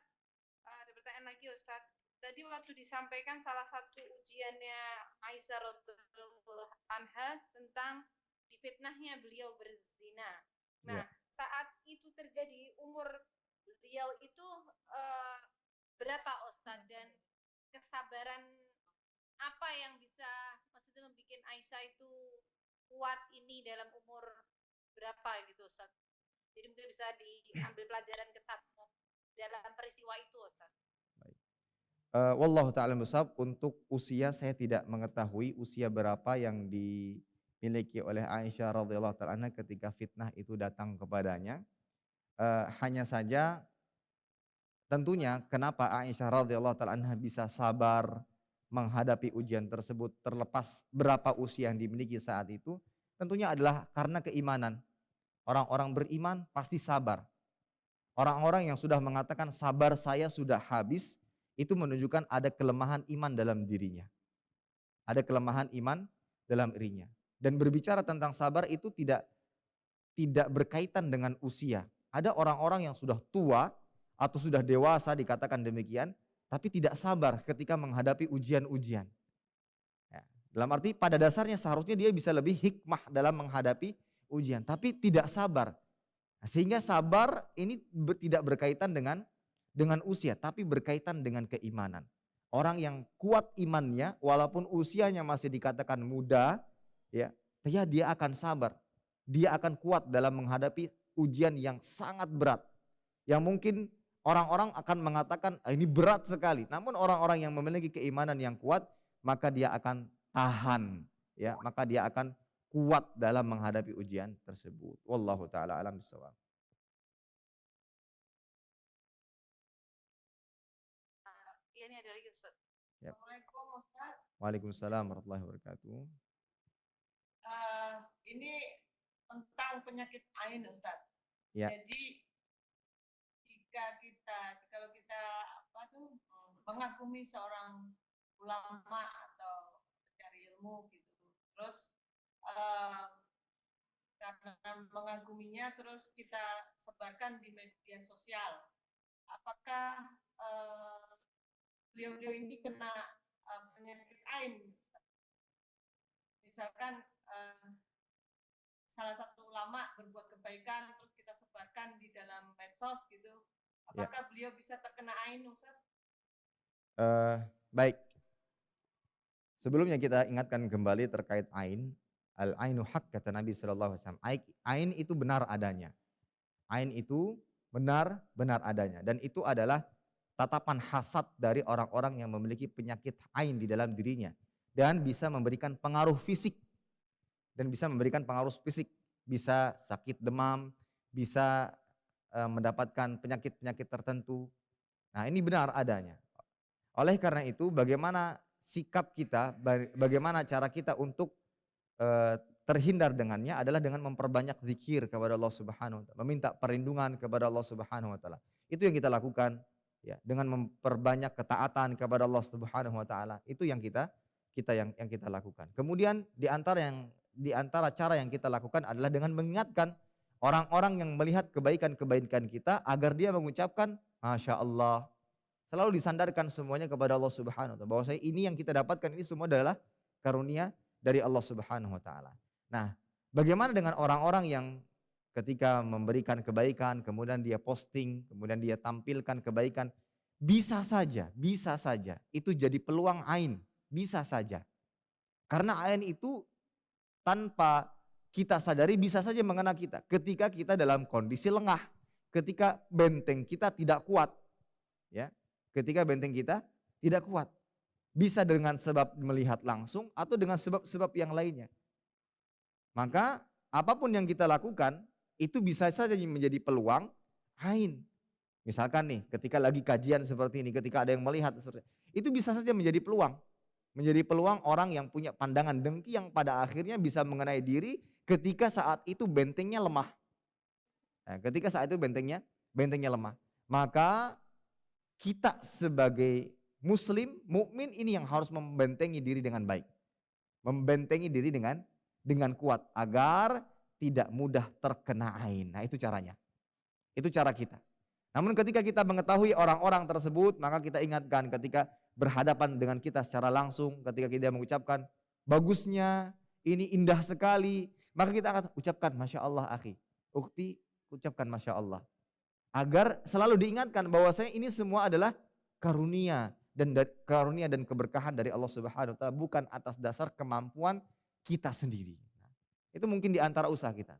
ada pertanyaan lagi Ustaz. Tadi waktu disampaikan salah satu ujiannya Aisyah radhiyallahu anha tentang difitnahnya beliau berzina. Nah, saat itu terjadi umur beliau itu berapa Ustaz, dan kesabaran apa yang bisa maksudnya membuat Aisyah itu kuat ini dalam umur berapa gitu Ustaz. Jadi mungkin bisa diambil pelajaran kesabaran dalam peristiwa itu Ustaz. Baik. Wallahu ta'ala bishawab. Untuk usia saya tidak mengetahui usia berapa yang dimiliki oleh Aisyah radhiyallahu ta'ala anha ketika fitnah itu datang kepadanya. Hanya saja tentunya kenapa Aisyah radhiyallahu ta'ala anha bisa sabar menghadapi ujian tersebut terlepas berapa usia yang dimiliki saat itu, tentunya adalah karena keimanan. Orang-orang beriman pasti sabar. Orang-orang yang sudah mengatakan sabar saya sudah habis, itu menunjukkan ada kelemahan iman dalam dirinya. Ada kelemahan iman dalam dirinya. Dan berbicara tentang sabar itu tidak berkaitan dengan usia. Ada orang-orang yang sudah tua atau sudah dewasa dikatakan demikian, tapi tidak sabar ketika menghadapi ujian-ujian. Ya, dalam arti pada dasarnya seharusnya dia bisa lebih hikmah dalam menghadapi ujian, tapi tidak sabar. Sehingga sabar ini tidak berkaitan dengan usia, tapi berkaitan dengan keimanan. Orang yang kuat imannya, walaupun usianya masih dikatakan muda, ya dia akan sabar. Dia akan kuat dalam menghadapi ujian yang sangat berat. Yang mungkin orang-orang akan mengatakan ini berat sekali. Namun orang-orang yang memiliki keimanan yang kuat, maka dia akan tahan, ya, maka dia akan kuat dalam menghadapi ujian tersebut. Wallahu taala alam bishawab. Ini ada lagi Ustaz. Ya. Assalamualaikum Ustaz. Waalaikumsalam warahmatullahi wabarakatuh. Ini tentang penyakit ain Ustaz. Ya. Jadi kalau kita mengagumi seorang ulama atau pencari ilmu gitu, terus karena mengaguminya terus kita sebarkan di media sosial, apakah beliau-beliau ini kena penyakit ain? Misalkan salah satu ulama berbuat kebaikan terus kita sebarkan di dalam medsos gitu, apakah beliau bisa terkena ain, Ustaz? Baik. Sebelumnya kita ingatkan kembali terkait ain. Al-ainu haq, kata Nabi SAW. Ain itu benar adanya. Ain itu benar adanya. Dan itu adalah tatapan hasad dari orang-orang yang memiliki penyakit ain di dalam dirinya. Dan bisa memberikan pengaruh fisik. Bisa sakit demam, bisa mendapatkan penyakit-penyakit tertentu. Nah, ini benar adanya. Oleh karena itu, bagaimana sikap kita, bagaimana cara kita untuk terhindar dengannya adalah dengan memperbanyak zikir kepada Allah Subhanahu wa taala, meminta perlindungan kepada Allah Subhanahu wa taala. Itu yang kita lakukan ya, dengan memperbanyak ketaatan kepada Allah Subhanahu wa taala. Itu yang kita lakukan. Kemudian di antara cara yang kita lakukan adalah dengan mengingatkan orang-orang yang melihat kebaikan-kebaikan kita agar dia mengucapkan Masya Allah. Selalu disandarkan semuanya kepada Allah Subhanahu wa taala. Bahwasanya ini yang kita dapatkan ini semua adalah karunia dari Allah Subhanahu wa taala. Nah, bagaimana dengan orang-orang yang ketika memberikan kebaikan, kemudian dia posting, kemudian dia tampilkan kebaikan, bisa saja itu jadi peluang ain, bisa saja. Karena ain itu tanpa kita sadari bisa saja mengena kita ketika kita dalam kondisi lengah, ketika benteng kita tidak kuat. Ya. Ketika benteng kita tidak kuat. Bisa dengan sebab melihat langsung atau dengan sebab-sebab yang lainnya. Maka apapun yang kita lakukan itu bisa saja menjadi peluang ain. Misalkan nih ketika lagi kajian seperti ini, ketika ada yang melihat itu bisa saja menjadi peluang. Menjadi peluang orang yang punya pandangan dengki yang pada akhirnya bisa mengenai diri ketika saat itu bentengnya lemah. Nah, ketika saat itu bentengnya lemah. Maka kita sebagai Muslim, mukmin ini yang harus membentengi diri dengan baik. Membentengi diri dengan kuat agar tidak mudah terkena ain. Nah, itu caranya. Itu cara kita. Namun ketika kita mengetahui orang-orang tersebut, maka kita ingatkan ketika berhadapan dengan kita secara langsung, ketika kita mengucapkan bagusnya, ini indah sekali, maka kita akan ucapkan Masya Allah akhi. Ukti, ucapkan Masya Allah. Agar selalu diingatkan bahwasanya ini semua adalah karunia dan keberkahan dari Allah Subhanahu wa taala, bukan atas dasar kemampuan kita sendiri. Nah, itu mungkin di antara usaha kita.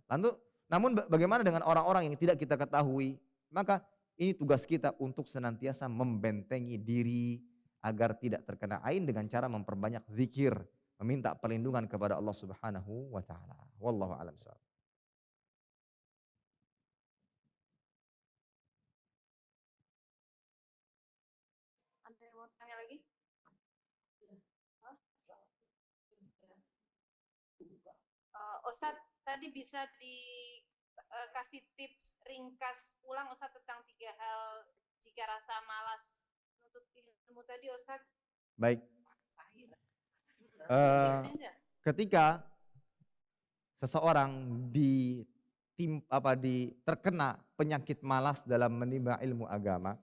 Namun bagaimana dengan orang-orang yang tidak kita ketahui? Maka ini tugas kita untuk senantiasa membentengi diri agar tidak terkena ain dengan cara memperbanyak zikir, meminta perlindungan kepada Allah Subhanahu wa taala. Wallahu a'lam bishawab. Ada yang mau tanya lagi? Ustadz, tadi bisa dikasih tips ringkas ulang Ustadz tentang 3 hal jika rasa malas menuntut ilmu tadi Ustadz? Baik. Ketika seseorang terkena penyakit malas dalam menimba ilmu agama,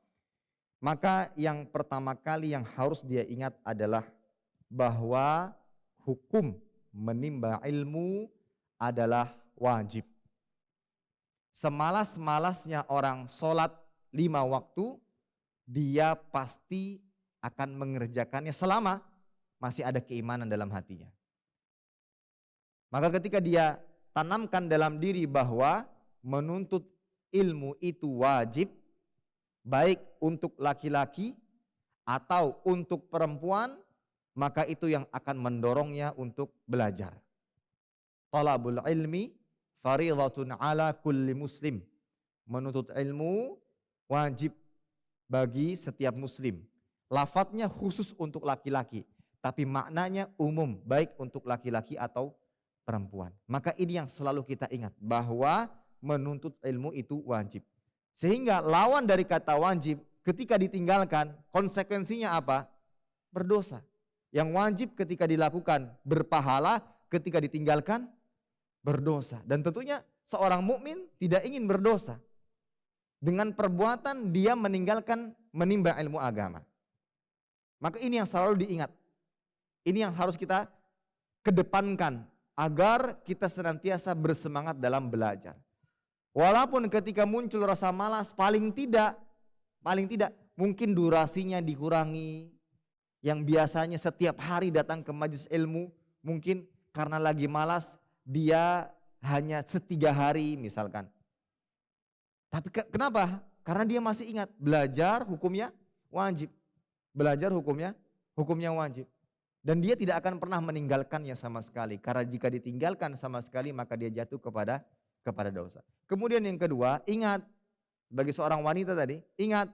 maka yang pertama kali yang harus dia ingat adalah bahwa hukum menimba ilmu adalah wajib. Semalas-malasnya orang sholat 5 waktu, dia pasti akan mengerjakannya selama masih ada keimanan dalam hatinya. Maka ketika dia tanamkan dalam diri bahwa menuntut ilmu itu wajib, baik untuk laki-laki atau untuk perempuan, maka itu yang akan mendorongnya untuk belajar. Talabul ilmi faridatun ala kulli muslim. Menuntut ilmu wajib bagi setiap muslim. lafadznya khusus untuk laki-laki, tapi maknanya umum, baik untuk laki-laki atau perempuan. Maka ini yang selalu kita ingat, bahwa menuntut ilmu itu wajib. Sehingga lawan dari kata wajib ketika ditinggalkan, konsekuensinya apa? Berdosa. Yang wajib ketika dilakukan berpahala, ketika ditinggalkan berdosa. Dan tentunya seorang mukmin tidak ingin berdosa. Dengan perbuatan dia menimba ilmu agama. Maka ini yang selalu diingat. Ini yang harus kita kedepankan agar kita senantiasa bersemangat dalam belajar. Walaupun ketika muncul rasa malas, paling tidak mungkin durasinya dikurangi. Yang biasanya setiap hari datang ke majelis ilmu, mungkin karena lagi malas dia hanya 3 hari misalkan. Tapi kenapa? Karena dia masih ingat belajar hukumnya wajib. Belajar hukumnya wajib. Dan dia tidak akan pernah meninggalkannya sama sekali. Karena jika ditinggalkan sama sekali maka dia jatuh kepada dosa. Kemudian yang kedua, ingat bagi seorang wanita tadi, ingat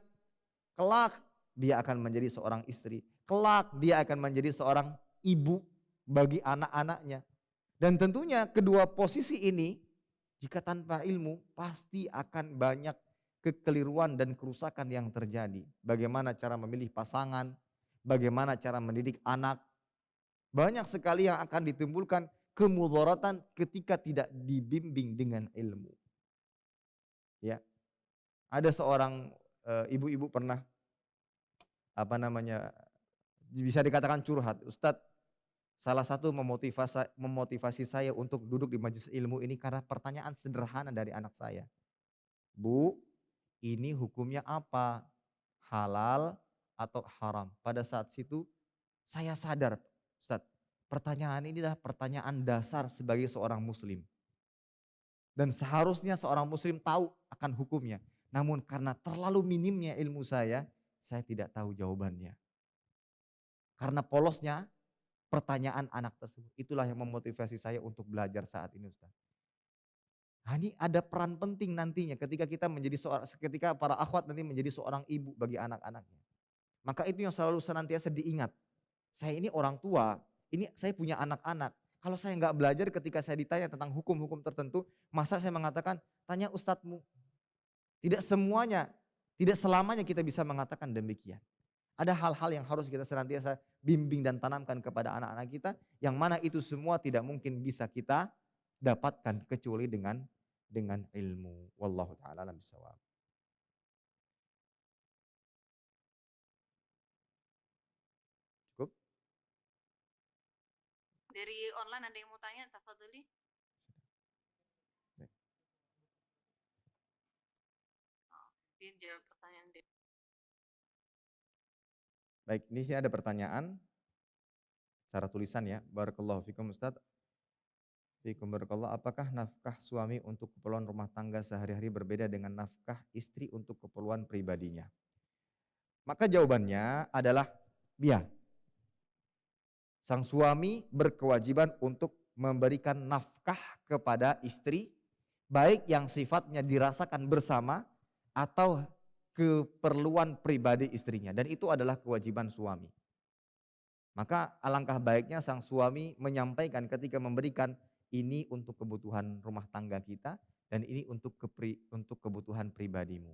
kelak dia akan menjadi seorang istri. Kelak dia akan menjadi seorang ibu bagi anak-anaknya. Dan tentunya kedua posisi ini jika tanpa ilmu pasti akan banyak kekeliruan dan kerusakan yang terjadi. Bagaimana cara memilih pasangan, bagaimana cara mendidik anak. Banyak sekali yang akan ditimbulkan kemudaratan ketika tidak dibimbing dengan ilmu. Ya. Ada seorang ibu-ibu pernah bisa dikatakan curhat, Ustadz, salah satu memotivasi saya untuk duduk di majelis ilmu ini karena pertanyaan sederhana dari anak saya. Bu, ini hukumnya apa? Halal atau haram? Pada saat itu saya sadar, Ustadz, pertanyaan ini adalah pertanyaan dasar sebagai seorang muslim. Dan seharusnya seorang muslim tahu akan hukumnya. Namun karena terlalu minimnya ilmu saya tidak tahu jawabannya. Karena polosnya pertanyaan anak tersebut. Itulah yang memotivasi saya untuk belajar saat ini, Ustaz. Nah, ini ada peran penting nantinya ketika para akhwat nanti menjadi seorang ibu bagi anak-anaknya. Maka itu yang selalu senantiasa diingat. Saya ini orang tua, ini saya punya anak-anak. Kalau saya nggak belajar ketika saya ditanya tentang hukum-hukum tertentu, masa saya mengatakan, tanya ustadzmu. Tidak selamanya kita bisa mengatakan demikian. Ada hal-hal yang harus kita senantiasa bimbing dan tanamkan kepada anak-anak kita, yang mana itu semua tidak mungkin bisa kita dapatkan kecuali dengan ilmu. Wallahu ta'ala alam bisawab. Cukup? Dari online ada yang mau tanya, tafadhali. Dia jawab pertanyaan dia. Baik, ini ada pertanyaan secara tulisan ya. Barakallahu fikum Ustaz. Fikum barakallah, apakah nafkah suami untuk keperluan rumah tangga sehari-hari berbeda dengan nafkah istri untuk keperluan pribadinya? Maka jawabannya adalah ya. Sang suami berkewajiban untuk memberikan nafkah kepada istri, baik yang sifatnya dirasakan bersama atau keperluan pribadi istrinya, dan itu adalah kewajiban suami. Maka alangkah baiknya sang suami menyampaikan ketika memberikan, ini untuk kebutuhan rumah tangga kita dan ini untuk kebutuhan pribadimu.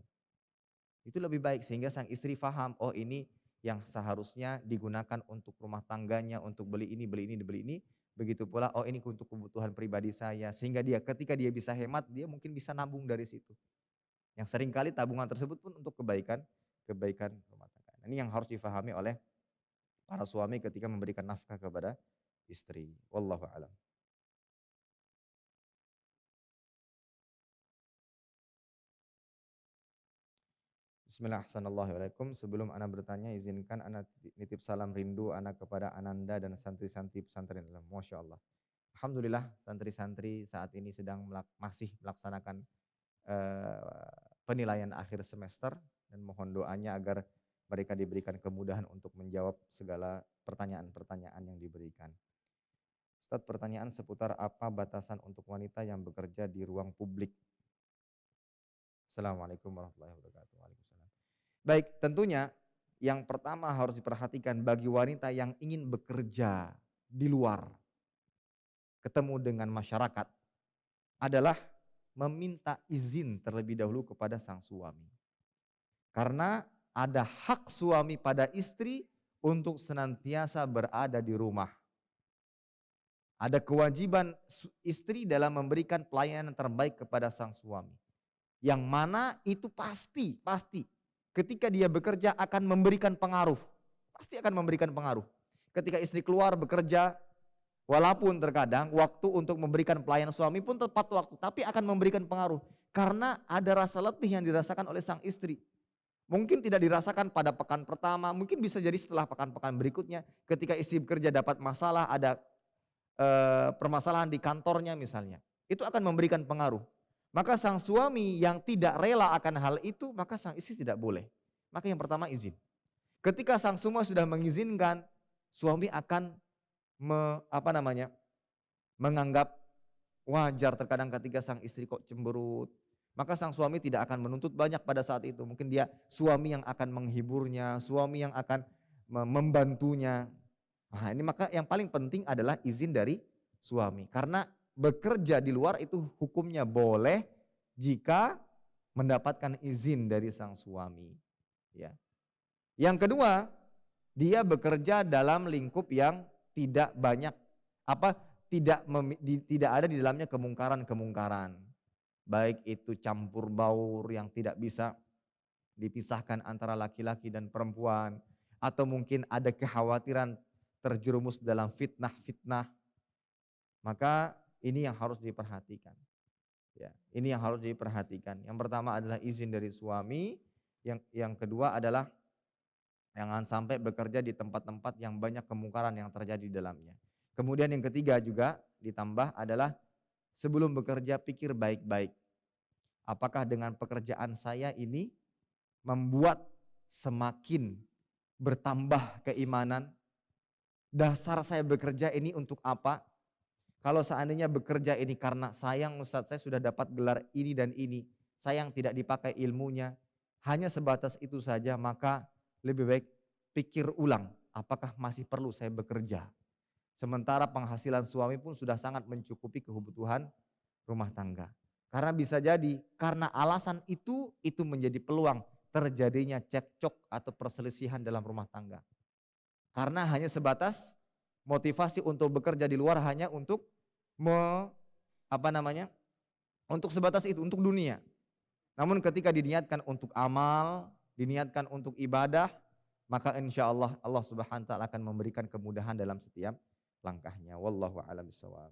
Itu lebih baik sehingga sang istri paham, oh ini yang seharusnya digunakan untuk rumah tangganya, untuk beli ini. Begitu pula, oh ini untuk kebutuhan pribadi saya. Sehingga ketika dia bisa hemat, dia mungkin bisa nabung dari situ. Yang seringkali tabungan tersebut pun untuk kebaikan rumah tangga. Ini yang harus difahami oleh para suami ketika memberikan nafkah kepada istri. Wallahu a'lam. Bismillahirrahmanirrahim. Sebelum ana bertanya, izinkan ana nitip salam rindu ana kepada Ananda dan santri-santri pesantren. Masya Allah. Alhamdulillah santri-santri saat ini masih melaksanakan penilaian akhir semester, dan mohon doanya agar mereka diberikan kemudahan untuk menjawab segala pertanyaan-pertanyaan yang diberikan. Ustadz, pertanyaan seputar apa batasan untuk wanita yang bekerja di ruang publik? Assalamualaikum warahmatullahi wabarakatuh. Waalaikumsalam. Baik, tentunya yang pertama harus diperhatikan bagi wanita yang ingin bekerja di luar, ketemu dengan masyarakat, adalah meminta izin terlebih dahulu kepada sang suami. Karena ada hak suami pada istri untuk senantiasa berada di rumah. Ada kewajiban istri dalam memberikan pelayanan terbaik kepada sang suami. Yang mana itu pasti ketika dia bekerja akan memberikan pengaruh. Pasti akan memberikan pengaruh. Ketika istri keluar bekerja, walaupun terkadang waktu untuk memberikan pelayanan suami pun tepat waktu, tapi akan memberikan pengaruh. Karena ada rasa letih yang dirasakan oleh sang istri. Mungkin tidak dirasakan pada pekan pertama, mungkin bisa jadi setelah pekan-pekan berikutnya. Ketika istri bekerja dapat masalah, ada permasalahan di kantornya misalnya. Itu akan memberikan pengaruh. Maka sang suami yang tidak rela akan hal itu, maka sang istri tidak boleh. Maka yang pertama izin. Ketika sang suami sudah mengizinkan, suami akan menganggap wajar terkadang ketika sang istri kok cemberut. Maka sang suami tidak akan menuntut banyak pada saat itu. Mungkin dia suami yang akan menghiburnya, suami yang akan membantunya. Nah, ini maka yang paling penting adalah izin dari suami. Karena bekerja di luar itu hukumnya boleh jika mendapatkan izin dari sang suami. Ya. Yang kedua, dia bekerja dalam lingkup yang tidak banyak tidak ada di dalamnya kemungkaran. Baik itu campur baur yang tidak bisa dipisahkan antara laki-laki dan perempuan, atau mungkin ada kekhawatiran terjerumus dalam fitnah-fitnah. Maka ini yang harus diperhatikan. Ya, ini yang harus diperhatikan. Yang pertama adalah izin dari suami, yang kedua adalah jangan sampai bekerja di tempat-tempat yang banyak kemungkaran yang terjadi di dalamnya. Kemudian yang ketiga juga ditambah adalah sebelum bekerja pikir baik-baik. Apakah dengan pekerjaan saya ini membuat semakin bertambah keimanan? Dasar saya bekerja ini untuk apa? Kalau seandainya bekerja ini karena sayang Ustadz saya sudah dapat gelar ini dan ini, sayang tidak dipakai ilmunya, hanya sebatas itu saja, maka lebih baik pikir ulang apakah masih perlu saya bekerja. Sementara penghasilan suami pun sudah sangat mencukupi kebutuhan rumah tangga. Karena bisa jadi karena alasan itu menjadi peluang terjadinya cekcok atau perselisihan dalam rumah tangga. Karena hanya sebatas motivasi untuk bekerja di luar hanya untuk untuk sebatas itu, untuk dunia. Namun ketika diniatkan untuk amal, diniatkan untuk ibadah, maka insya Allah Allah Subhanahu wa taala akan memberikan kemudahan dalam setiap langkahnya. Wallahu a'lam bishawab.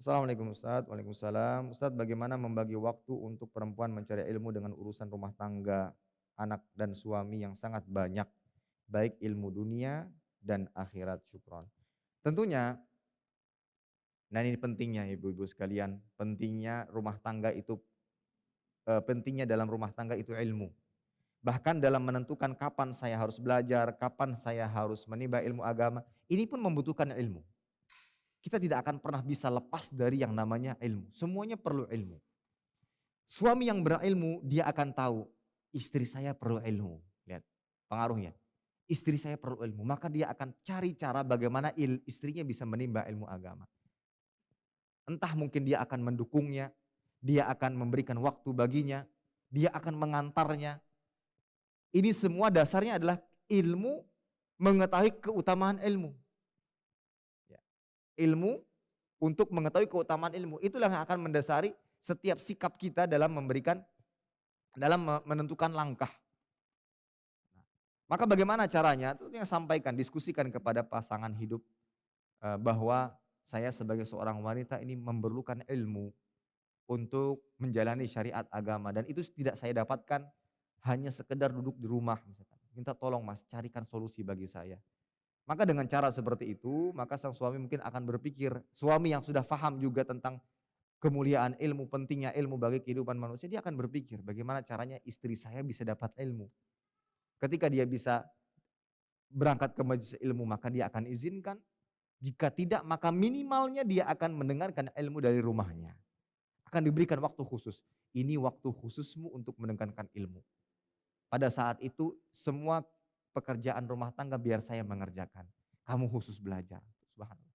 Assalamualaikum Ustaz. Waalaikumsalam. Ustaz, bagaimana membagi waktu untuk perempuan mencari ilmu dengan urusan rumah tangga, anak dan suami yang sangat banyak, baik ilmu dunia dan akhirat? Syukron. Tentunya, nah ini pentingnya ibu-ibu sekalian, pentingnya dalam rumah tangga itu ilmu. Bahkan dalam menentukan kapan saya harus belajar, kapan saya harus menimba ilmu agama, ini pun membutuhkan ilmu. Kita tidak akan pernah bisa lepas dari yang namanya ilmu. Semuanya perlu ilmu. Suami yang berilmu, dia akan tahu, istri saya perlu ilmu. Lihat pengaruhnya. Istri saya perlu ilmu, maka dia akan cari cara bagaimana istrinya bisa menimba ilmu agama. Entah mungkin dia akan mendukungnya, dia akan memberikan waktu baginya, dia akan mengantarnya. Ini semua dasarnya adalah ilmu, mengetahui keutamaan ilmu. Ilmu untuk mengetahui keutamaan ilmu. Itulah yang akan mendasari setiap sikap kita dalam menentukan langkah. Maka bagaimana caranya? Itu yang sampaikan, diskusikan kepada pasangan hidup bahwa saya sebagai seorang wanita ini memerlukan ilmu untuk menjalani syariat agama, dan itu tidak saya dapatkan hanya sekedar duduk di rumah misalkan. Minta tolong Mas, carikan solusi bagi saya. Maka dengan cara seperti itu, maka sang suami mungkin akan berpikir, suami yang sudah paham juga tentang kemuliaan ilmu, pentingnya ilmu bagi kehidupan manusia, dia akan berpikir bagaimana caranya istri saya bisa dapat ilmu. Ketika dia bisa berangkat ke majelis ilmu, maka dia akan izinkan. Jika tidak, maka minimalnya dia akan mendengarkan ilmu dari rumahnya. Akan diberikan waktu khusus. ini waktu khususmu untuk mendengarkan ilmu. Pada saat itu semua pekerjaan rumah tangga biar saya mengerjakan. Kamu khusus belajar. Subhanallah.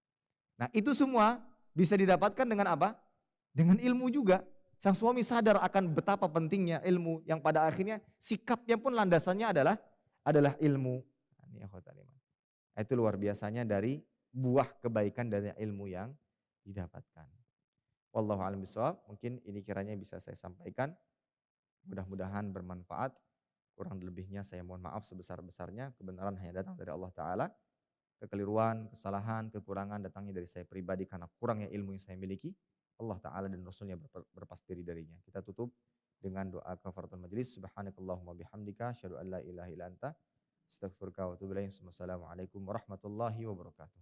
Nah itu semua bisa didapatkan dengan apa? Dengan ilmu juga. Sang suami sadar akan betapa pentingnya ilmu yang pada akhirnya sikapnya pun landasannya adalah ilmu. Nah, itu luar biasanya dari buah kebaikan dari ilmu yang didapatkan. Wallahu a'lam bishawab. Mungkin ini kiranya bisa saya sampaikan. Mudah-mudahan bermanfaat. Kurang lebihnya saya mohon maaf sebesar-besarnya. Kebenaran hanya datang dari Allah Ta'ala. Kekeliruan, kesalahan, kekurangan datangnya dari saya pribadi karena kurangnya ilmu yang saya miliki. Allah Ta'ala dan Rasulnya berlepas diri darinya. Kita tutup dengan doa kafaratul majlis. Subhanakallahumma bihamdika. Asyhadu an la ilaha illa anta. Astaghfiruka wa atubu ilaik. Wassalamualaikum warahmatullahi wabarakatuh.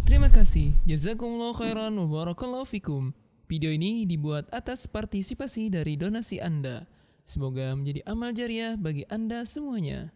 Terima kasih. Jazakumullah khairan wa barakallahu fikum. Video ini dibuat atas partisipasi dari donasi Anda. Semoga menjadi amal jariah bagi Anda semuanya.